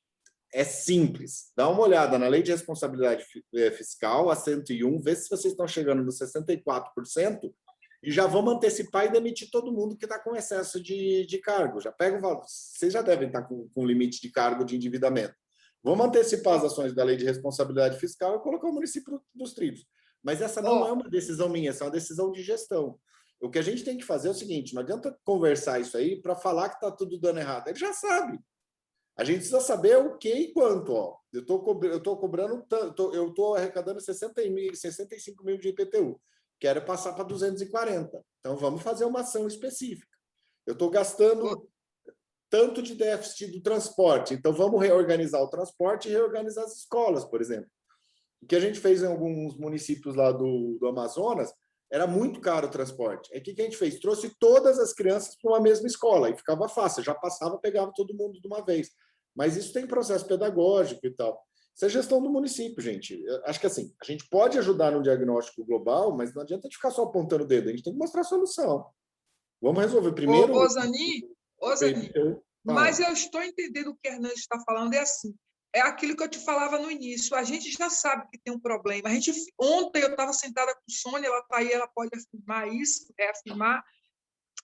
é simples. Dá uma olhada na Lei de Responsabilidade Fiscal, a 101, vê se vocês estão chegando nos 64% e já vamos antecipar e demitir todo mundo que está com excesso de cargo. Já pega o valor. Vocês já devem estar com limite de cargo de endividamento. Vamos antecipar as ações da Lei de Responsabilidade Fiscal e colocar o município dos trilhos. Mas essa não é uma decisão minha, essa é uma decisão de gestão. O que a gente tem que fazer é o seguinte, não adianta conversar isso aí para falar que está tudo dando errado. Ele já sabe. A gente precisa saber o que e quanto. Ó. Eu estou cobrando, eu estou arrecadando 65 mil de IPTU. Quero passar para 240. Então, vamos fazer uma ação específica. Eu estou gastando tanto de déficit do transporte. Então, vamos reorganizar o transporte e reorganizar as escolas, por exemplo. O que a gente fez em alguns municípios lá do Amazonas, era muito caro o transporte. É que a gente fez? Trouxe todas as crianças para uma mesma escola, e ficava fácil, já passava, pegava todo mundo de uma vez. Mas isso tem processo pedagógico e tal. Isso é gestão do município, gente. Eu acho que assim, a gente pode ajudar no diagnóstico global, mas não adianta a gente ficar só apontando o dedo, a gente tem que mostrar a solução. Vamos resolver primeiro... Ô, Zani, mas eu estou entendendo o que a Hernandes está falando, é assim, é aquilo que eu te falava no início, a gente já sabe que tem um problema. Ontem eu estava sentada com Sônia, ela está aí, ela pode afirmar isso, reafirmar.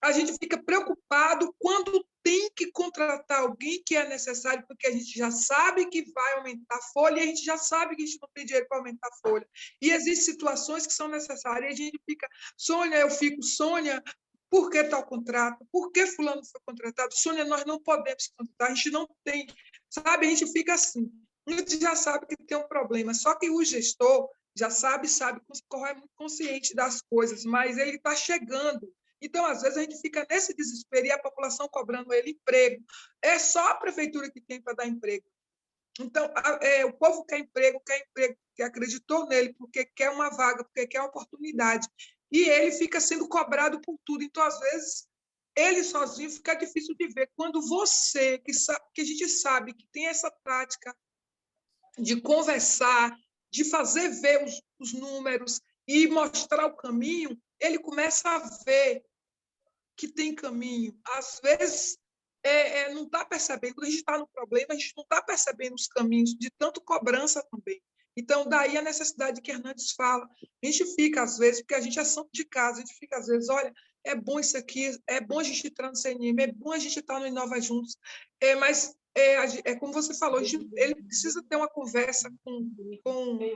A gente fica preocupado quando tem que contratar alguém que é necessário, porque a gente já sabe que vai aumentar a folha e a gente já sabe que a gente não tem dinheiro para aumentar a folha. E existem situações que são necessárias e a gente fica, Sônia, por que tal contrato? Por que fulano foi contratado? Sônia, nós não podemos contratar, a gente não tem, sabe? A gente fica assim. A gente já sabe que tem um problema, só que o gestor já sabe, é muito consciente das coisas, mas ele está chegando. Então, às vezes, a gente fica nesse desespero e a população cobrando ele emprego. É só a prefeitura que tem para dar emprego. Então, o povo quer emprego, que acreditou nele, porque quer uma vaga, porque quer uma oportunidade. E ele fica sendo cobrado por tudo. Então, às vezes, ele sozinho fica difícil de ver. Quando você, que a gente sabe que tem essa prática de conversar, de fazer ver os números e mostrar o caminho, ele começa a ver que tem caminho. Às vezes, não está percebendo. Quando a gente está no problema, a gente não está percebendo os caminhos de tanto cobrança também. Então, daí a necessidade que Hernandes fala. A gente fica, às vezes, porque a gente é santo de casa, a gente fica, às vezes, olha, é bom isso aqui, é bom a gente entrar no CNM, é bom a gente estar no Inova Juntos, mas como você falou, ele precisa ter uma conversa com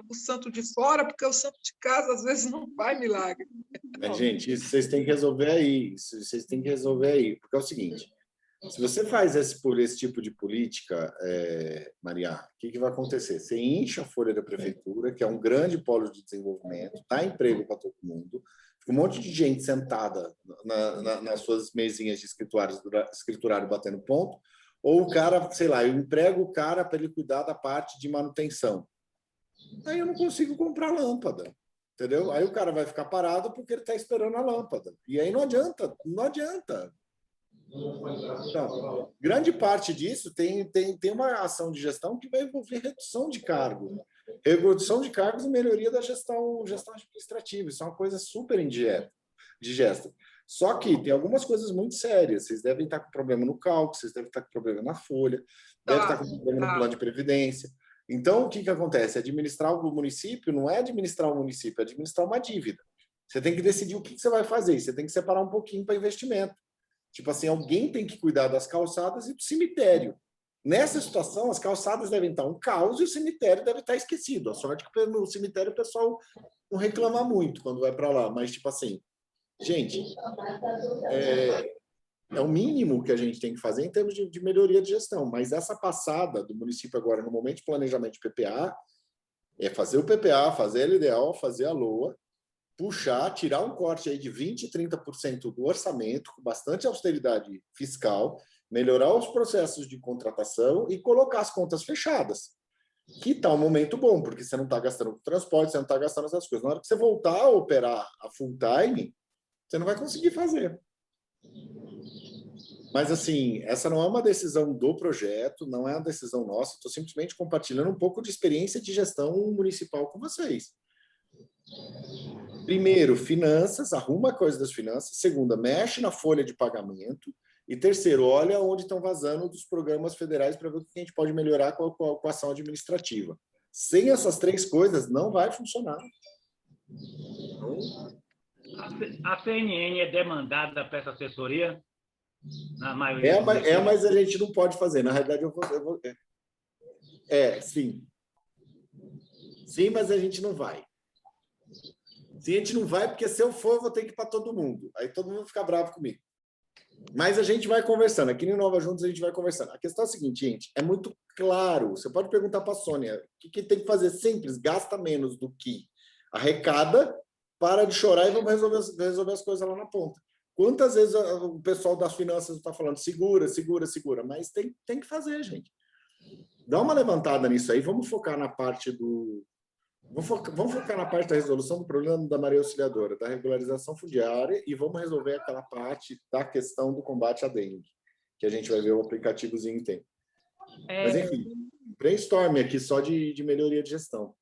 o santo de fora, porque o santo de casa, às vezes, não faz milagre. Mas, gente, isso vocês têm que resolver aí. Porque é o seguinte, se você faz esse tipo de política, Maria, o que vai acontecer? Você enche a folha da prefeitura, que é um grande polo de desenvolvimento, dá emprego para todo mundo, fica um monte de gente sentada nas suas mesinhas de escriturário batendo ponto, ou o cara, sei lá, eu emprego o cara para ele cuidar da parte de manutenção. Aí eu não consigo comprar lâmpada, entendeu? Aí o cara vai ficar parado porque ele está esperando a lâmpada. E aí não adianta. Então, grande parte disso tem uma ação de gestão que vai envolver redução de cargos. Redução de cargos e melhoria da gestão administrativa. Isso é uma coisa super indigesta. Só que tem algumas coisas muito sérias. Vocês devem estar com problema no cálculo, vocês devem estar com problema na folha, devem estar com problema no plano de previdência. Então, o que acontece? Administrar o município não é administrar o município, é administrar uma dívida. Você tem que decidir o que você vai fazer. Você tem que separar um pouquinho para investimento. Tipo assim, alguém tem que cuidar das calçadas e do cemitério. Nessa situação, as calçadas devem estar um caos e o cemitério deve estar esquecido. A sorte que no cemitério o pessoal não reclama muito quando vai para lá. Mas, tipo assim, gente, é o mínimo que a gente tem que fazer em termos de melhoria de gestão. Mas essa passada do município agora, no momento de planejamento de PPA, é fazer o PPA, fazer a LDO, fazer a LOA, puxar, tirar um corte aí de 20%, 30% do orçamento, com bastante austeridade fiscal, melhorar os processos de contratação e colocar as contas fechadas, que está um momento bom, porque você não está gastando com transporte, você não está gastando essas coisas. Na hora que você voltar a operar a full time, você não vai conseguir fazer. Mas, assim, essa não é uma decisão do projeto, não é uma decisão nossa, estou simplesmente compartilhando um pouco de experiência de gestão municipal com vocês. Primeiro, finanças, arruma a coisa das finanças. Segunda, mexe na folha de pagamento. E terceiro, olha onde estão vazando dos programas federais para ver o que a gente pode melhorar com a ação administrativa. Sem essas 3 coisas, não vai funcionar. A CNN é demandada para essa assessoria? Na maioria mas a gente não pode fazer. Na realidade, eu vou... sim. Sim, mas a gente não vai. Sim, a gente não vai, porque se eu for, eu vou ter que ir para todo mundo. Aí todo mundo vai ficar bravo comigo. Mas a gente vai conversando. Aqui no Nova Juntos a gente vai conversando. A questão é a seguinte, gente, é muito claro. Você pode perguntar para a Sônia, o que tem que fazer? Simples, gasta menos do que arrecada, para de chorar e vamos resolver as coisas lá na ponta. Quantas vezes o pessoal das finanças está falando segura, mas tem que fazer, gente. Dá uma levantada nisso aí, vamos focar na parte do... Vamos focar na parte da resolução do problema da Maria Auxiliadora, da regularização fundiária, e vamos resolver aquela parte da questão do combate à dengue, que a gente vai ver o aplicativozinho tem. Mas, enfim, brainstorm aqui só de melhoria de gestão.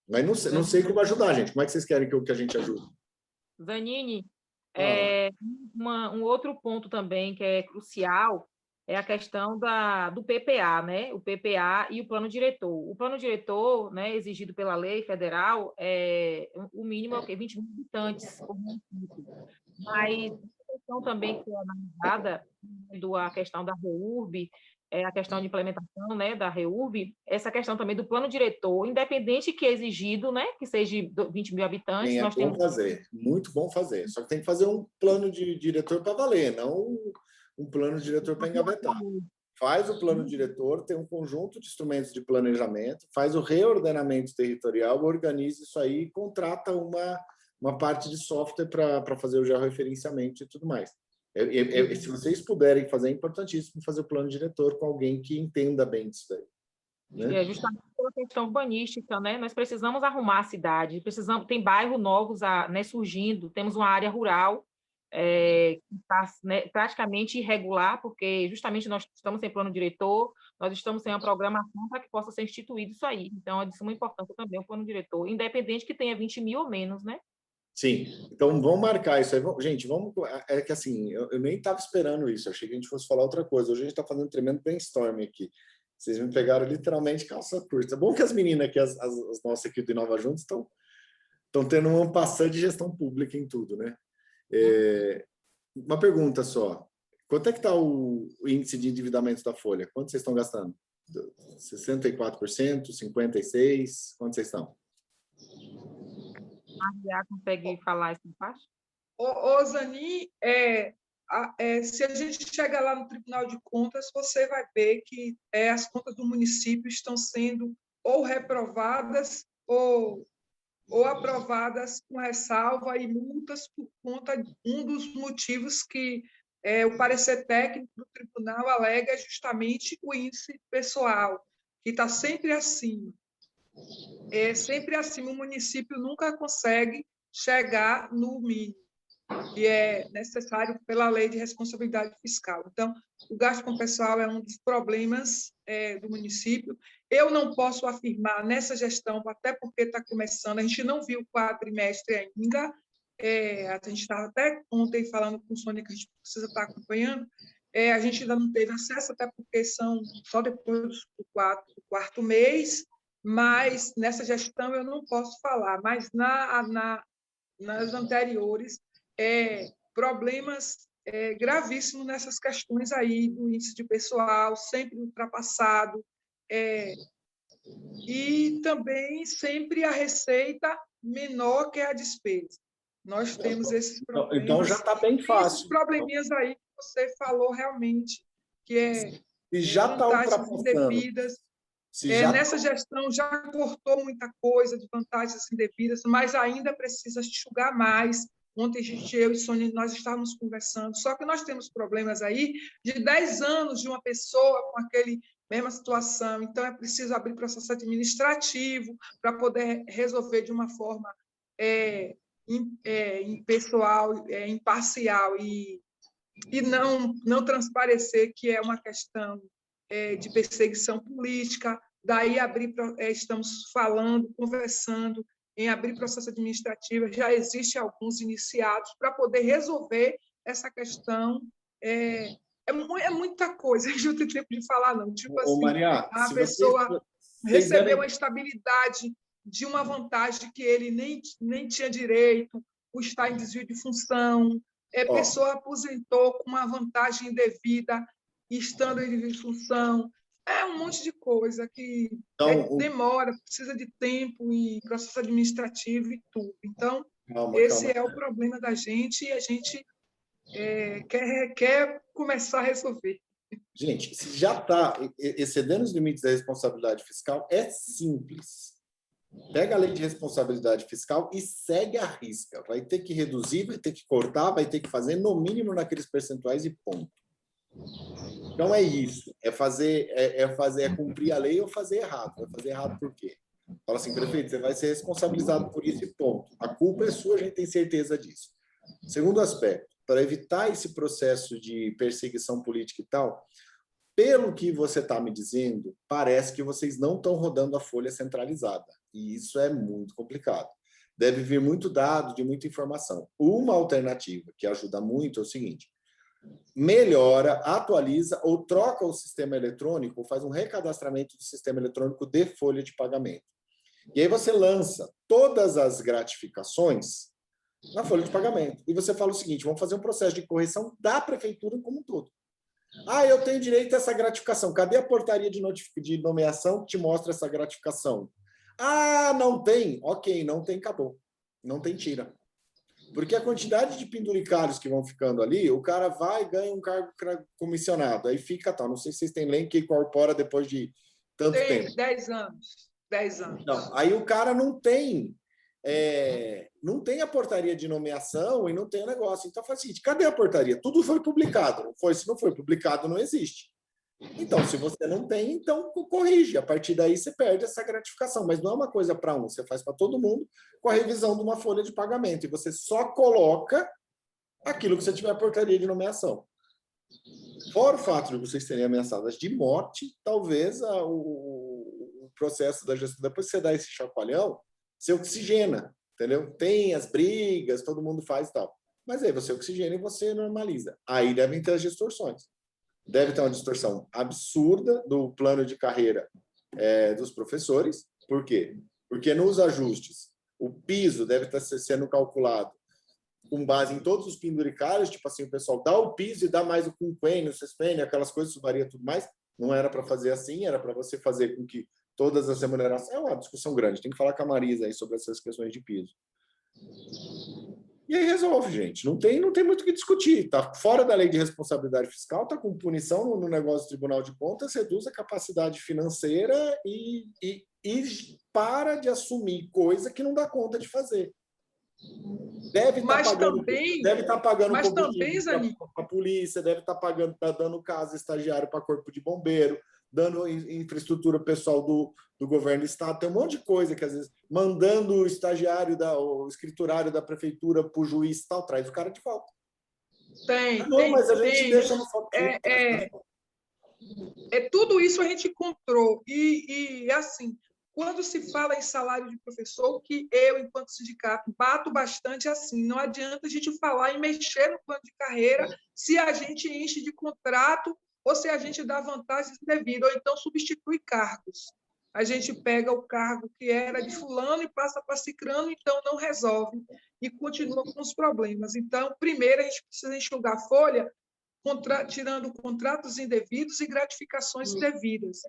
Mas não sei como ajudar, gente. Como é que vocês querem que a gente ajude? Zanini, um outro ponto também que é crucial é a questão do PPA, né? O PPA e o plano diretor. O plano diretor, né, exigido pela lei federal, o mínimo é o quê? 20 mil habitantes por município. Mas a questão também que é analisada, a questão da REURB, a questão de implementação, né, da REURB, essa questão também do plano diretor, independente que é exigido, né, que seja 20 mil habitantes. Sim, nós bom temos... fazer, muito bom fazer. Só que tem que fazer um plano de diretor para valer, não um plano diretor para engavetar. Faz o plano diretor, tem um conjunto de instrumentos de planejamento, faz o reordenamento territorial, organiza isso aí e contrata uma parte de software para fazer o georreferenciamento e tudo mais. Se vocês puderem fazer, é importantíssimo fazer o plano diretor com alguém que entenda bem disso daí. Né? Justamente pela questão urbanística, né? Nós precisamos arrumar a cidade, tem bairros novos né, surgindo, temos uma área rural que está, né, praticamente irregular, porque justamente nós estamos sem plano diretor, nós estamos sem uma programação para que possa ser instituído isso aí. Então, é de suma importância também o plano diretor, independente que tenha 20 mil ou menos, né? Sim, então vamos marcar isso aí. Gente, vamos... É que assim, eu nem estava esperando isso, achei que a gente fosse falar outra coisa. Hoje a gente está fazendo um tremendo brainstorm aqui. Vocês me pegaram literalmente calça curta. É bom que as meninas aqui, as nossas aqui do Nova Juntos, estão tendo um passante de gestão pública em tudo, né? Uma pergunta só. Quanto é que está o índice de endividamento da Folha? Quanto vocês estão gastando? 64%? 56%? Quanto vocês estão? A Maria consegue falar essa parte? Ô Zani, se a gente chegar lá no Tribunal de Contas, você vai ver que as contas do município estão sendo ou reprovadas ou aprovadas com ressalva e multas por conta de um dos motivos que o parecer técnico do tribunal alega é justamente o índice pessoal, que está sempre acima. Sempre acima, o município nunca consegue chegar no mínimo, que é necessário pela lei de responsabilidade fiscal. Então, o gasto com pessoal é um dos problemas do município. Eu não posso afirmar nessa gestão, até porque está começando, a gente não viu o quadrimestre ainda, a gente estava até ontem falando com o Sônia que a gente precisa estar acompanhando, a gente ainda não teve acesso, até porque são só depois do quarto mês, mas nessa gestão eu não posso falar, mas nas anteriores, problemas gravíssimos nessas questões aí do índice de pessoal, sempre ultrapassado, e também sempre a receita menor que a despesa. Nós temos esses problemas. Então já está bem fácil. Esses probleminhas aí que você falou realmente, que já está ultrapassando. Indevidas. Nessa gestão já cortou muita coisa de vantagens indevidas, mas ainda precisa enxugar mais Ontem, eu e Sônia, nós estávamos conversando, só que nós temos problemas aí de 10 anos de uma pessoa com aquele mesma situação. Então, é preciso abrir processo administrativo para poder resolver de uma forma pessoal, imparcial e não transparecer que é uma questão de perseguição política. Daí, estamos falando, conversando em abrir processo administrativo, já existem alguns iniciados para poder resolver essa questão. É muita coisa, a gente não tem tempo de falar, não. Tipo assim, Maria, a pessoa recebeu a estabilidade de uma vantagem que ele nem tinha direito, por estar em desvio de função, pessoa aposentou com uma vantagem indevida, estando em desvio de função. É um monte de coisa que demora, precisa de tempo e processo administrativo e tudo. Então, esse é o problema da gente e a gente quer começar a resolver. Gente, se já está excedendo os limites da responsabilidade fiscal, é simples. Pega a lei de responsabilidade fiscal e segue a risca. Vai ter que reduzir, vai ter que cortar, vai ter que fazer no mínimo naqueles percentuais e ponto. Então é isso, é cumprir a lei ou fazer errado. Vai fazer errado por quê? Fala assim, prefeito, você vai ser responsabilizado por isso e ponto. A culpa é sua, a gente tem certeza disso. Segundo aspecto, para evitar esse processo de perseguição política e tal, pelo que você está me dizendo, parece que vocês não estão rodando a folha centralizada. E isso é muito complicado. Deve vir muito dado, de muita informação. Uma alternativa que ajuda muito é o seguinte: melhora, atualiza ou troca o sistema eletrônico, ou faz um recadastramento do sistema eletrônico de folha de pagamento. E aí você lança todas as gratificações na folha de pagamento. E você fala o seguinte: vamos fazer um processo de correção da prefeitura como um todo. Eu tenho direito a essa gratificação. Cadê a portaria de nomeação que te mostra essa gratificação? Não tem. Ok, não tem, acabou. Não tem, tira. Porque a quantidade de penduricalhos que vão ficando ali, o cara vai e ganha um cargo comissionado. Aí fica tal. Não sei se vocês têm lei que incorpora depois de tanto tempo. 10 anos. 10 anos. Não, aí o cara não tem a portaria de nomeação e não tem o negócio. Então, faz o seguinte: cadê a portaria? Tudo foi publicado. Não foi? Se não foi publicado, não existe. Então, se você não tem, então corrige. A partir daí, você perde essa gratificação. Mas não é uma coisa para um, você faz para todo mundo com a revisão de uma folha de pagamento. E você só coloca aquilo que você tiver a portaria de nomeação. Fora o fato de vocês terem ameaçadas de morte, talvez o processo da gestão, depois que você dá esse chacoalhão, você oxigena, entendeu? Tem as brigas, todo mundo faz e tal. Mas aí você oxigena e você normaliza. Aí devem ter as distorções. Deve ter uma distorção absurda do plano de carreira dos professores. Por quê? Porque nos ajustes, o piso deve estar sendo calculado com base em todos os penduricários, tipo assim, o pessoal dá o piso e dá mais o quinquênio, o sexpênio, aquelas coisas, isso varia tudo mais. Não era para fazer assim, era para você fazer com que todas as remunerações... É uma discussão grande, tem que falar com a Marisa aí sobre essas questões de piso. E aí resolve, gente. Não tem muito o que discutir. Está fora da lei de responsabilidade fiscal, está com punição no negócio do Tribunal de Contas, reduz a capacidade financeira e para de assumir coisa que não dá conta de fazer. Deve estar pagando para a polícia, deve estar pagando, dando casa estagiário para corpo de bombeiro, dando infraestrutura pessoal do governo do estado, tem um monte de coisa que às vezes mandando o estagiário, o escriturário da prefeitura para o juiz tal, traz o cara de volta. Mas a gente deixa no foco. Tudo isso a gente encontrou. E assim, quando se fala em salário de professor, que eu, enquanto sindicato, bato bastante assim, não adianta a gente falar em mexer no plano de carreira se a gente enche de contrato ou se a gente dá vantagens indevidas, ou então substitui cargos. A gente pega o cargo que era de fulano e passa para cicrano, então não resolve e continua com os problemas. Então, primeiro, a gente precisa enxugar a folha, tirando contratos indevidos e gratificações indevidas.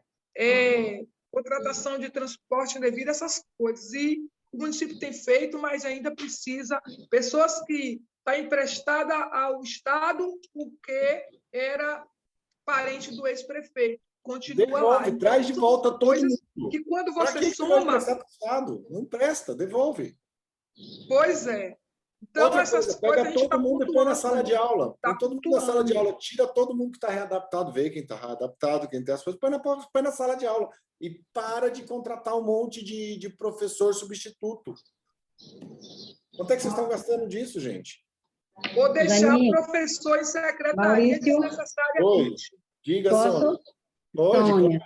Contratação de transporte indevido, essas coisas. E o município tem feito, mas ainda precisa. Pessoas que estão emprestadas ao Estado porque era parente do ex-prefeito. Continua devolve, lá. Traz de volta todo mundo. Que quando você soma... Não presta, devolve. Pois é. Então, Outra essas coisa, coisas pega a gente todo mundo e põe na sala de aula. Tá Põe todo mundo na sala de pontuando. aula. Tira todo mundo que está readaptado, vê quem está readaptado, quem tem as coisas, põe na sala de aula. E para de contratar um monte de professor substituto. Quanto é que vocês estão gastando disso, gente? Ou deixar Zanin, professor em secretaria Maurício, desnecessariamente. Diga, posso? Sônia. Pode, Sônia,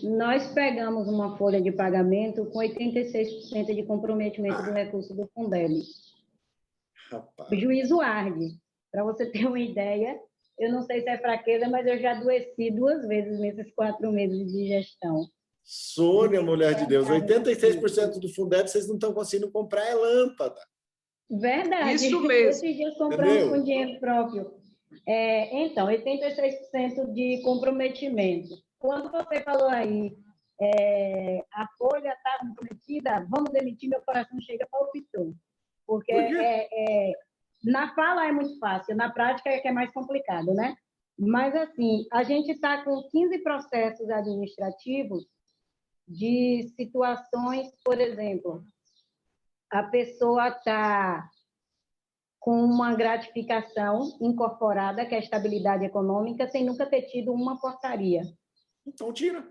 nós pegamos uma folha de pagamento com 86% de comprometimento do recurso do Fundeb. rapaz. O juízo arde. Para você ter uma ideia, eu não sei se é fraqueza, mas eu já adoeci 2 vezes nesses 4 meses de gestão. Sônia, mulher de Deus, 86% do Fundeb vocês não estão conseguindo comprar é lâmpada. Verdade. Isso mesmo. Esses dias compramos Entendeu? com dinheiro próprio. Então, 86% de comprometimento. Quando você falou aí, a folha está comprometida, vamos demitir, meu coração chega palpitou. Porque Por quê? na fala é muito fácil, na prática é que é mais complicado, né? Mas, assim, a gente está com 15 processos administrativos de situações, por exemplo, a pessoa está com uma gratificação incorporada, que é a estabilidade econômica, sem nunca ter tido uma portaria. Então tira.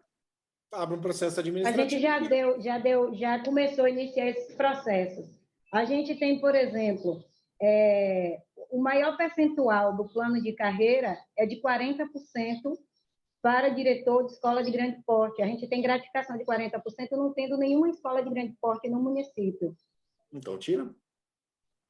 Abre um processo A administrativo. gente já começou a iniciar esses processos. A gente tem, por exemplo, o maior percentual do plano de carreira é de 40% para diretor de escola de grande porte. A gente tem gratificação de 40%, não tendo nenhuma escola de grande porte no município. Então tira.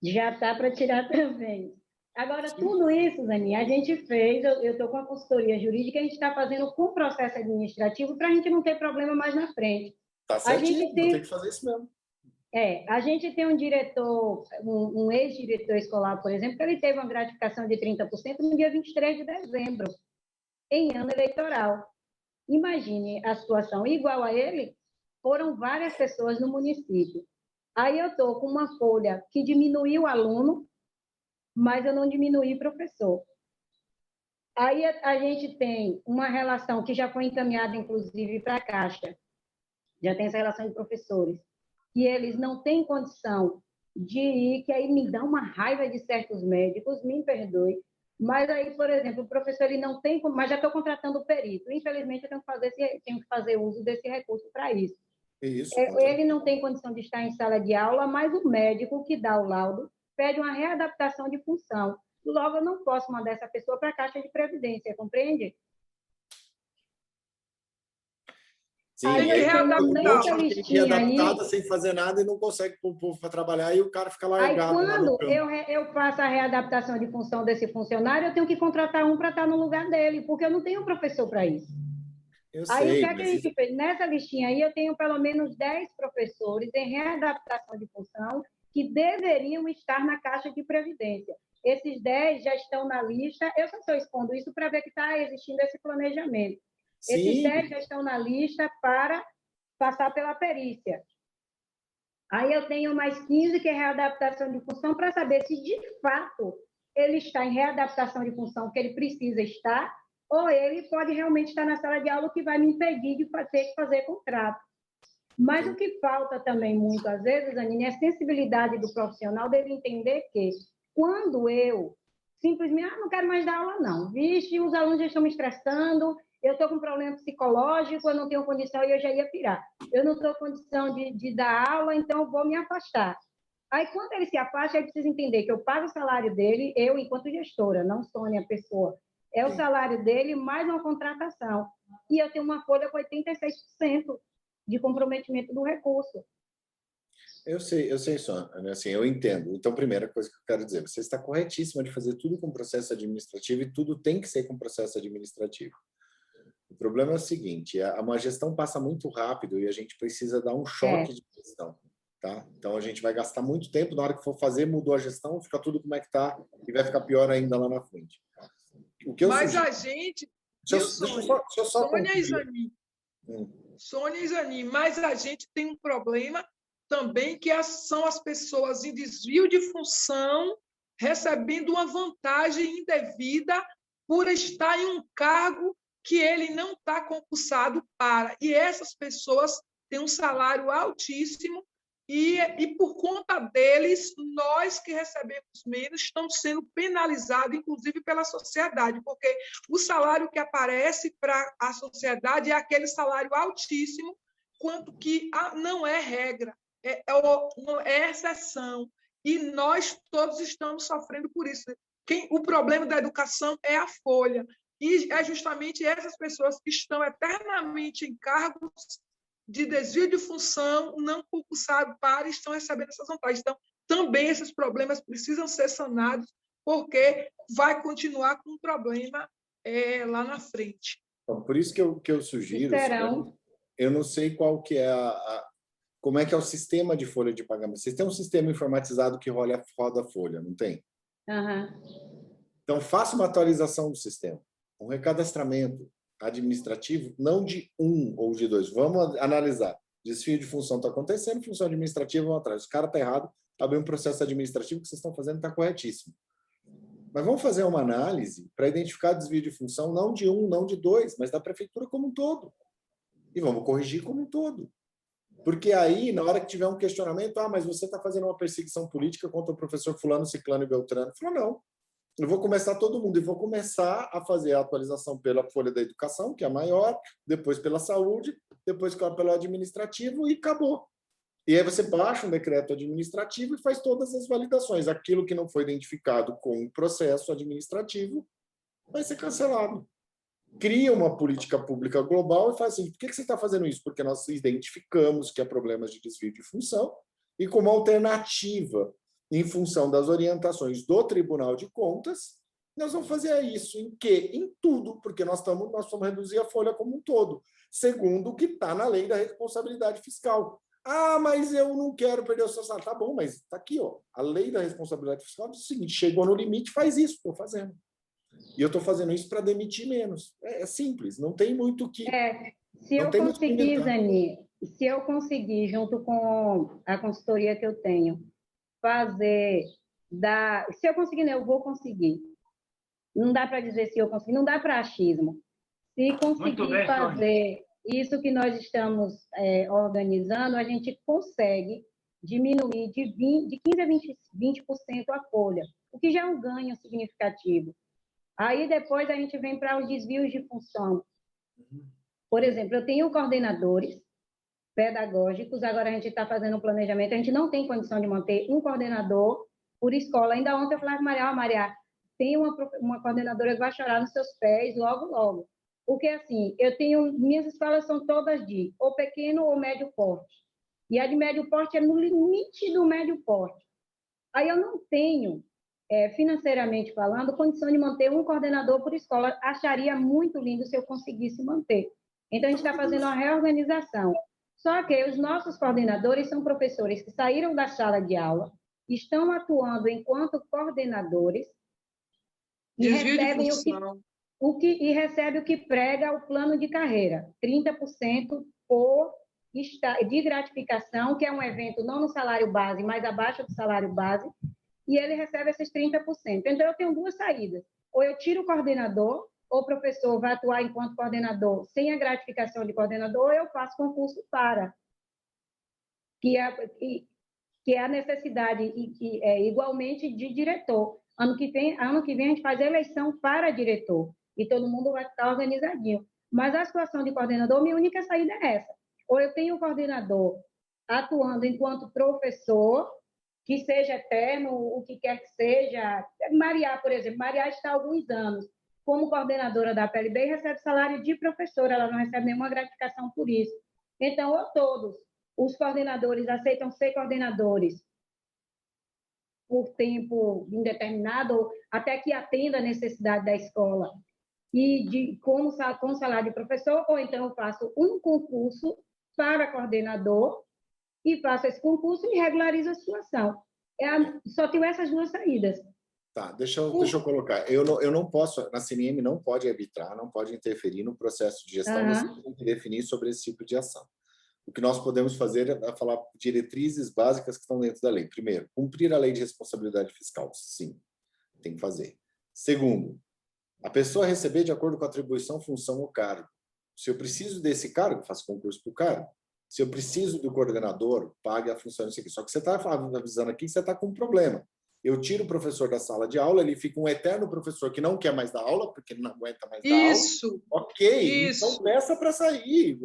Já está para tirar também. Agora, tudo isso, Zani, a gente fez, eu estou com a consultoria jurídica, a gente está fazendo com o processo administrativo para a gente não ter problema mais na frente. Tá certinho, tem que fazer isso mesmo. A gente tem um diretor, um ex-diretor escolar, por exemplo, que ele teve uma gratificação de 30% no dia 23 de dezembro, em ano eleitoral. Imagine a situação. Igual a ele, foram várias pessoas no município. Aí eu estou com uma folha que diminuiu o aluno, mas eu não diminuí professor. Aí a gente tem uma relação que já foi encaminhada, inclusive, para a Caixa. Já tem essa relação de professores. Que eles não têm condição de ir, que aí me dá uma raiva de certos médicos, me perdoe. Mas aí, por exemplo, o professor ele não tem, mas já estou contratando o perito. Infelizmente, eu tenho que fazer uso desse recurso para isso. Isso. Ele não tem condição de estar em sala de aula, mas o médico que dá o laudo pede uma readaptação de função. Logo, eu não posso mandar essa pessoa para a Caixa de Previdência, compreende? Sim, aí aí nessa listinha adaptada aí, sem fazer nada e não consegue pôr o povo para trabalhar e o cara fica largado. Aí, lá no quando campo. eu faço a readaptação de função desse funcionário, eu tenho que contratar um para estar no lugar dele, porque eu não tenho professor para isso. Aí, o que é que a gente fez? Nessa listinha aí, eu tenho pelo menos 10 professores em readaptação de função que deveriam estar na Caixa de Previdência. Esses 10 já estão na lista, eu só estou expondo isso para ver que está existindo esse planejamento. Sim. Esses 10 já estão na lista para passar pela perícia. Aí eu tenho mais 15, que é readaptação de função, para saber se, de fato, ele está em readaptação de função que ele precisa estar, ou ele pode realmente estar na sala de aula, o que vai me impedir de ter que fazer contrato. Mas o que falta também, muitas vezes, Anine, é a sensibilidade do profissional dele entender que, quando eu simplesmente, não quero mais dar aula, não. Vixe, os alunos já estão me estressando, eu estou com um problema psicológico, eu não tenho condição e eu já ia pirar. Eu não estou com condição de dar aula, então eu vou me afastar. Aí, quando ele se afasta, ele precisa entender que eu pago o salário dele, eu, enquanto gestora, não Sônia, a pessoa. É o salário dele mais uma contratação. E eu tenho uma folha com 86% de comprometimento do recurso. Eu sei, Sônia, assim, eu entendo. Então, primeira coisa que eu quero dizer, você está corretíssima de fazer tudo com processo administrativo e tudo tem que ser com processo administrativo. O problema é o seguinte, uma gestão passa muito rápido e a gente precisa dar um choque de gestão, tá? Então, a gente vai gastar muito tempo, na hora que for fazer, mudou a gestão, fica tudo como é que está e vai ficar pior ainda lá na frente. O que eu Mas sugiro... a gente... Sônia e Zanin, mas a gente tem um problema também, que são as pessoas em desvio de função, recebendo uma vantagem indevida por estar em um cargo que ele não está concursado para. E essas pessoas têm um salário altíssimo e por conta deles, nós que recebemos menos estamos sendo penalizados, inclusive pela sociedade, porque o salário que aparece para a sociedade é aquele salário altíssimo, quanto que não é regra, é exceção. E nós todos estamos sofrendo por isso. O problema da educação é a folha. E é justamente essas pessoas que estão eternamente em cargos de desvio de função, não concursados para, estão recebendo essas vantagens. Então, também esses problemas precisam ser sanados, porque vai continuar com um problema lá na frente. Então, por isso que eu sugiro, eu não sei qual que é como é que é o sistema de folha de pagamento. Vocês têm um sistema informatizado que roda a folha, não tem? Então, faça uma atualização do sistema, um recadastramento administrativo, não de 1 ou de 2. Vamos analisar. Desvio de função está acontecendo, função administrativa vão atrás. O cara está errado, abrir um processo administrativo que vocês estão fazendo está corretíssimo. Mas vamos fazer uma análise para identificar desvio de função, não de 1, não de 2, mas da prefeitura como um todo. E vamos corrigir como um todo. Porque aí, na hora que tiver um questionamento, mas você está fazendo uma perseguição política contra o professor fulano, ciclano e beltrano. Falou, não. Eu vou começar todo mundo e vou começar a fazer a atualização pela folha da educação, que é a maior, depois pela saúde, depois pelo administrativo e acabou. E aí você baixa um decreto administrativo e faz todas as validações. Aquilo que não foi identificado com o processo administrativo vai ser cancelado. Cria uma política pública global e faz assim, por que você está fazendo isso? Porque nós identificamos que há problemas de desvio de função e como alternativa, em função das orientações do Tribunal de Contas, nós vamos fazer isso. Em quê? Em tudo, porque nós vamos reduzir a folha como um todo, segundo o que está na lei da responsabilidade fiscal. Mas eu não quero perder o seu salário. Tá bom, mas está aqui, ó. A lei da responsabilidade fiscal diz o seguinte, chegou no limite, faz isso, estou fazendo. E eu estou fazendo isso para demitir menos. É simples, não tem muito o que... Se eu conseguir, Zani, se eu conseguir, junto com a consultoria que eu tenho, se eu conseguir, não, eu vou conseguir. Não dá para dizer se eu conseguir, não dá para achismo. Se conseguir fazer isso que nós estamos organizando, a gente consegue diminuir de 15% a 20% a folha, o que já é um ganho significativo. Aí depois a gente vem para os desvios de função. Por exemplo, eu tenho coordenadores pedagógicos, agora a gente está fazendo um planejamento, a gente não tem condição de manter um coordenador por escola. Ainda ontem eu falei, Maria, tem uma coordenadora que vai chorar nos seus pés logo, logo. Porque, assim, minhas escolas são todas de ou pequeno ou médio porte. E a de médio porte é no limite do médio porte. Aí eu não tenho, financeiramente falando, condição de manter um coordenador por escola. Acharia muito lindo se eu conseguisse manter. Então, a gente está fazendo uma reorganização. Só que os nossos coordenadores são professores que saíram da sala de aula, estão atuando enquanto coordenadores e recebem o que prega o plano de carreira, 30% de gratificação, que é um evento não no salário base, mas abaixo do salário base, e ele recebe esses 30%. Então, eu tenho duas saídas. Ou eu tiro o coordenador, ou o professor vai atuar enquanto coordenador sem a gratificação de coordenador, ou eu faço concurso para, que é a necessidade igualmente de diretor. Ano que vem a gente faz eleição para diretor, e todo mundo vai estar organizadinho. Mas a situação de coordenador, minha única saída é essa. Ou eu tenho o coordenador atuando enquanto professor, que seja eterno, o que quer que seja. Maria, por exemplo, Maria está há alguns anos como coordenadora da PLB e recebe salário de professora, ela não recebe nenhuma gratificação por isso. Então, ou todos os coordenadores aceitam ser coordenadores por tempo indeterminado, até que atenda a necessidade da escola, e com salário de professor, ou então eu faço um concurso para coordenador, e faço esse concurso e regularizo a situação. Só tenho essas duas saídas. Tá, deixa eu colocar. Eu não posso, na CNM não pode arbitrar, não pode interferir no processo de gestão, você tem que definir sobre esse tipo de ação. O que nós podemos fazer é falar diretrizes básicas que estão dentro da lei. Primeiro, cumprir a lei de responsabilidade fiscal. Sim, tem que fazer. Segundo, a pessoa receber de acordo com a atribuição, função ou cargo. Se eu preciso desse cargo, faço concurso para o cargo. Se eu preciso do coordenador, pague a função disso aqui. Só que você está avisando aqui que você está com um problema. Eu tiro o professor da sala de aula, ele fica um eterno professor que não quer mais dar aula, porque ele não aguenta mais dar aula. Isso. Ok, Isso. então peça para sair.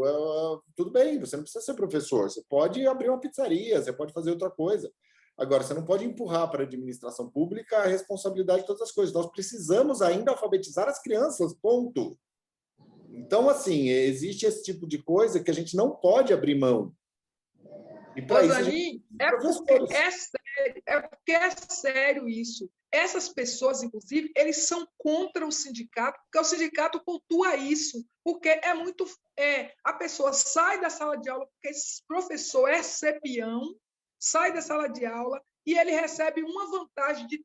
Tudo bem, você não precisa ser professor. Você pode abrir uma pizzaria, você pode fazer outra coisa. Agora, você não pode empurrar para a administração pública a responsabilidade de todas as coisas. Nós precisamos ainda alfabetizar as crianças, ponto. Então, assim, existe esse tipo de coisa que a gente não pode abrir mão. E para isso, é porque é sério isso. Essas pessoas, inclusive, eles são contra o sindicato, porque o sindicato pontua isso, porque é muito... a pessoa sai da sala de aula porque esse professor é cepião, sai da sala de aula e ele recebe uma vantagem de 30%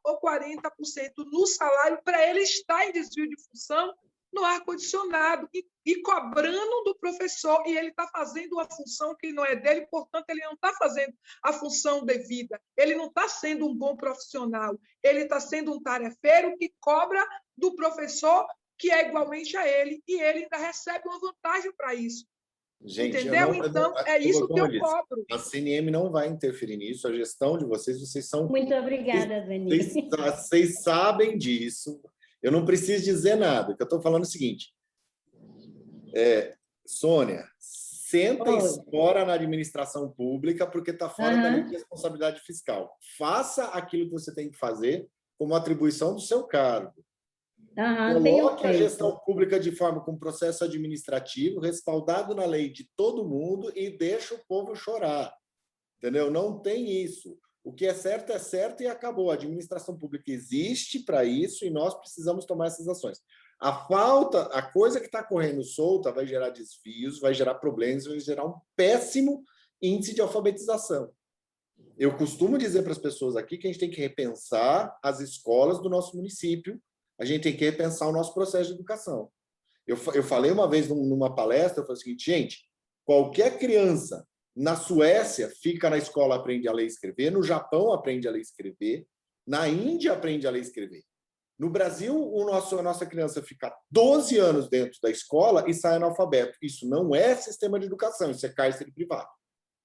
ou 40% no salário para ele estar em desvio de função no ar-condicionado e cobrando do professor, e ele está fazendo uma função que não é dele, portanto, ele não está fazendo a função devida, ele não está sendo um bom profissional, ele está sendo um tarefeiro que cobra do professor, que é igualmente a ele, e ele ainda recebe uma vantagem para isso. Gente, entendeu? Então, é isso que eu cobro. A CNM não vai interferir nisso, a gestão de vocês são... Muito obrigada, Dani. Vocês sabem disso. Eu não preciso dizer nada. O que eu estou falando é o seguinte. Sônia, senta e espora na administração pública porque está fora da lei de responsabilidade fiscal. Faça aquilo que você tem que fazer como atribuição do seu cargo. Coloque a gestão pública de forma com processo administrativo, respaldado na lei de todo mundo e deixa o povo chorar. Entendeu? Não tem isso. O que é certo e acabou. A administração pública existe para isso e nós precisamos tomar essas ações. A coisa que está correndo solta vai gerar desvios, vai gerar problemas, vai gerar um péssimo índice de alfabetização. Eu costumo dizer para as pessoas aqui que a gente tem que repensar as escolas do nosso município, a gente tem que repensar o nosso processo de educação. Eu falei uma vez numa palestra, eu falei o seguinte, gente, qualquer criança na Suécia fica na escola, aprende a ler e escrever, no Japão aprende a ler e escrever, na Índia aprende a ler e escrever. No Brasil, a nossa criança fica 12 anos dentro da escola e sai analfabeto. Isso não é sistema de educação, isso é cárcere privado.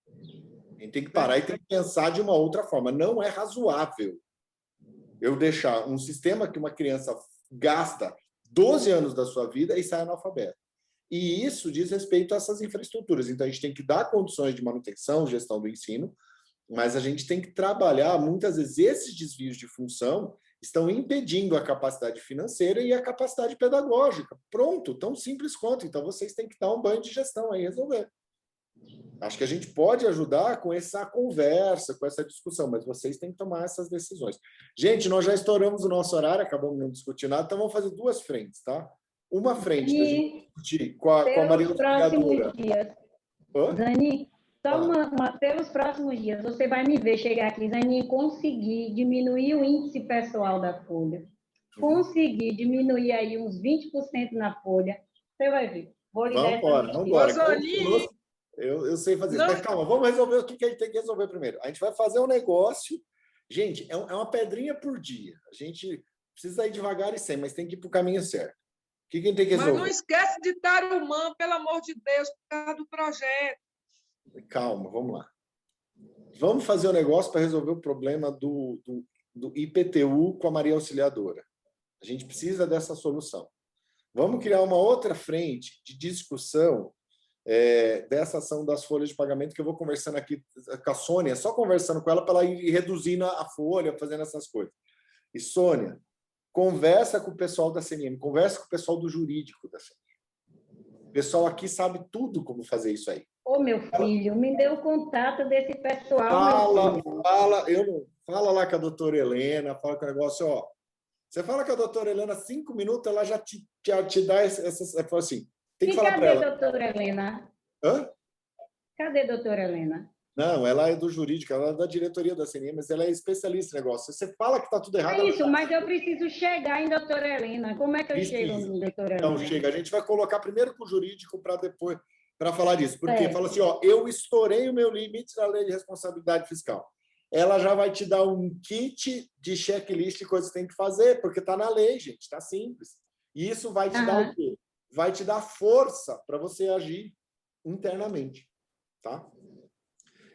A gente tem que parar e tem que pensar de uma outra forma. Não é razoável eu deixar um sistema que uma criança gasta 12 anos da sua vida e sai analfabeto. E isso diz respeito a essas infraestruturas. Então, a gente tem que dar condições de manutenção, gestão do ensino, mas a gente tem que trabalhar, muitas vezes, esses desvios de função estão impedindo a capacidade financeira e a capacidade pedagógica. Pronto, tão simples quanto. Então, vocês têm que dar um banho de gestão aí e resolver. Acho que a gente pode ajudar com essa conversa, com essa discussão, mas vocês têm que tomar essas decisões. Gente, nós já estouramos o nosso horário, acabamos não discutindo nada, então vamos fazer duas frentes, tá? Uma frente que a gente discutir com a Maria Auxiliadora. Dani, pelos próximos dias, você vai me ver chegar aqui, Dani, e conseguir diminuir o índice pessoal da folha. Conseguir diminuir aí uns 20% na folha. Você vai ver. Vou lhe dar vamos embora. Eu sei fazer isso. Mas calma, vamos resolver o que a gente tem que resolver primeiro. A gente vai fazer um negócio. Gente, é uma pedrinha por dia. A gente precisa ir devagar e sem, mas tem que ir para o caminho certo. O que a gente tem que resolver? Mas não esquece de Tarumã, pelo amor de Deus, por causa do projeto. Calma, vamos lá. Vamos fazer um negócio para resolver o problema do IPTU com a Maria Auxiliadora. A gente precisa dessa solução. Vamos criar uma outra frente de discussão dessa ação das folhas de pagamento, que eu vou conversando aqui com a Sônia, só conversando com ela para ela ir reduzindo a folha, fazendo essas coisas. E, Sônia, conversa com o pessoal da CNM, conversa com o pessoal do jurídico da CNM. O pessoal aqui sabe tudo como fazer isso aí. Ô, meu filho, me dê o contato desse pessoal. Fala lá com a doutora Helena, fala com o negócio, ó. Você fala com a doutora Helena, 5 minutos, ela já te dá essas... Fala assim, tem que falar para ela. Cadê a doutora Helena? Hã? Cadê a doutora Helena? Não, ela é do jurídico, ela é da diretoria da CNM, mas ela é especialista em negócio. Você fala que está tudo errado... É isso, mas eu preciso chegar em doutora Helena. Como é que eu chego em doutora Helena? Não, chega. A gente vai colocar primeiro com o jurídico para depois... para falar disso. Porque fala assim, ó, eu estourei o meu limite da lei de responsabilidade fiscal. Ela já vai te dar um kit de checklist de coisas que tem que fazer, porque está na lei, gente, está simples. E isso vai te dar o quê? Vai te dar força para você agir internamente. tá?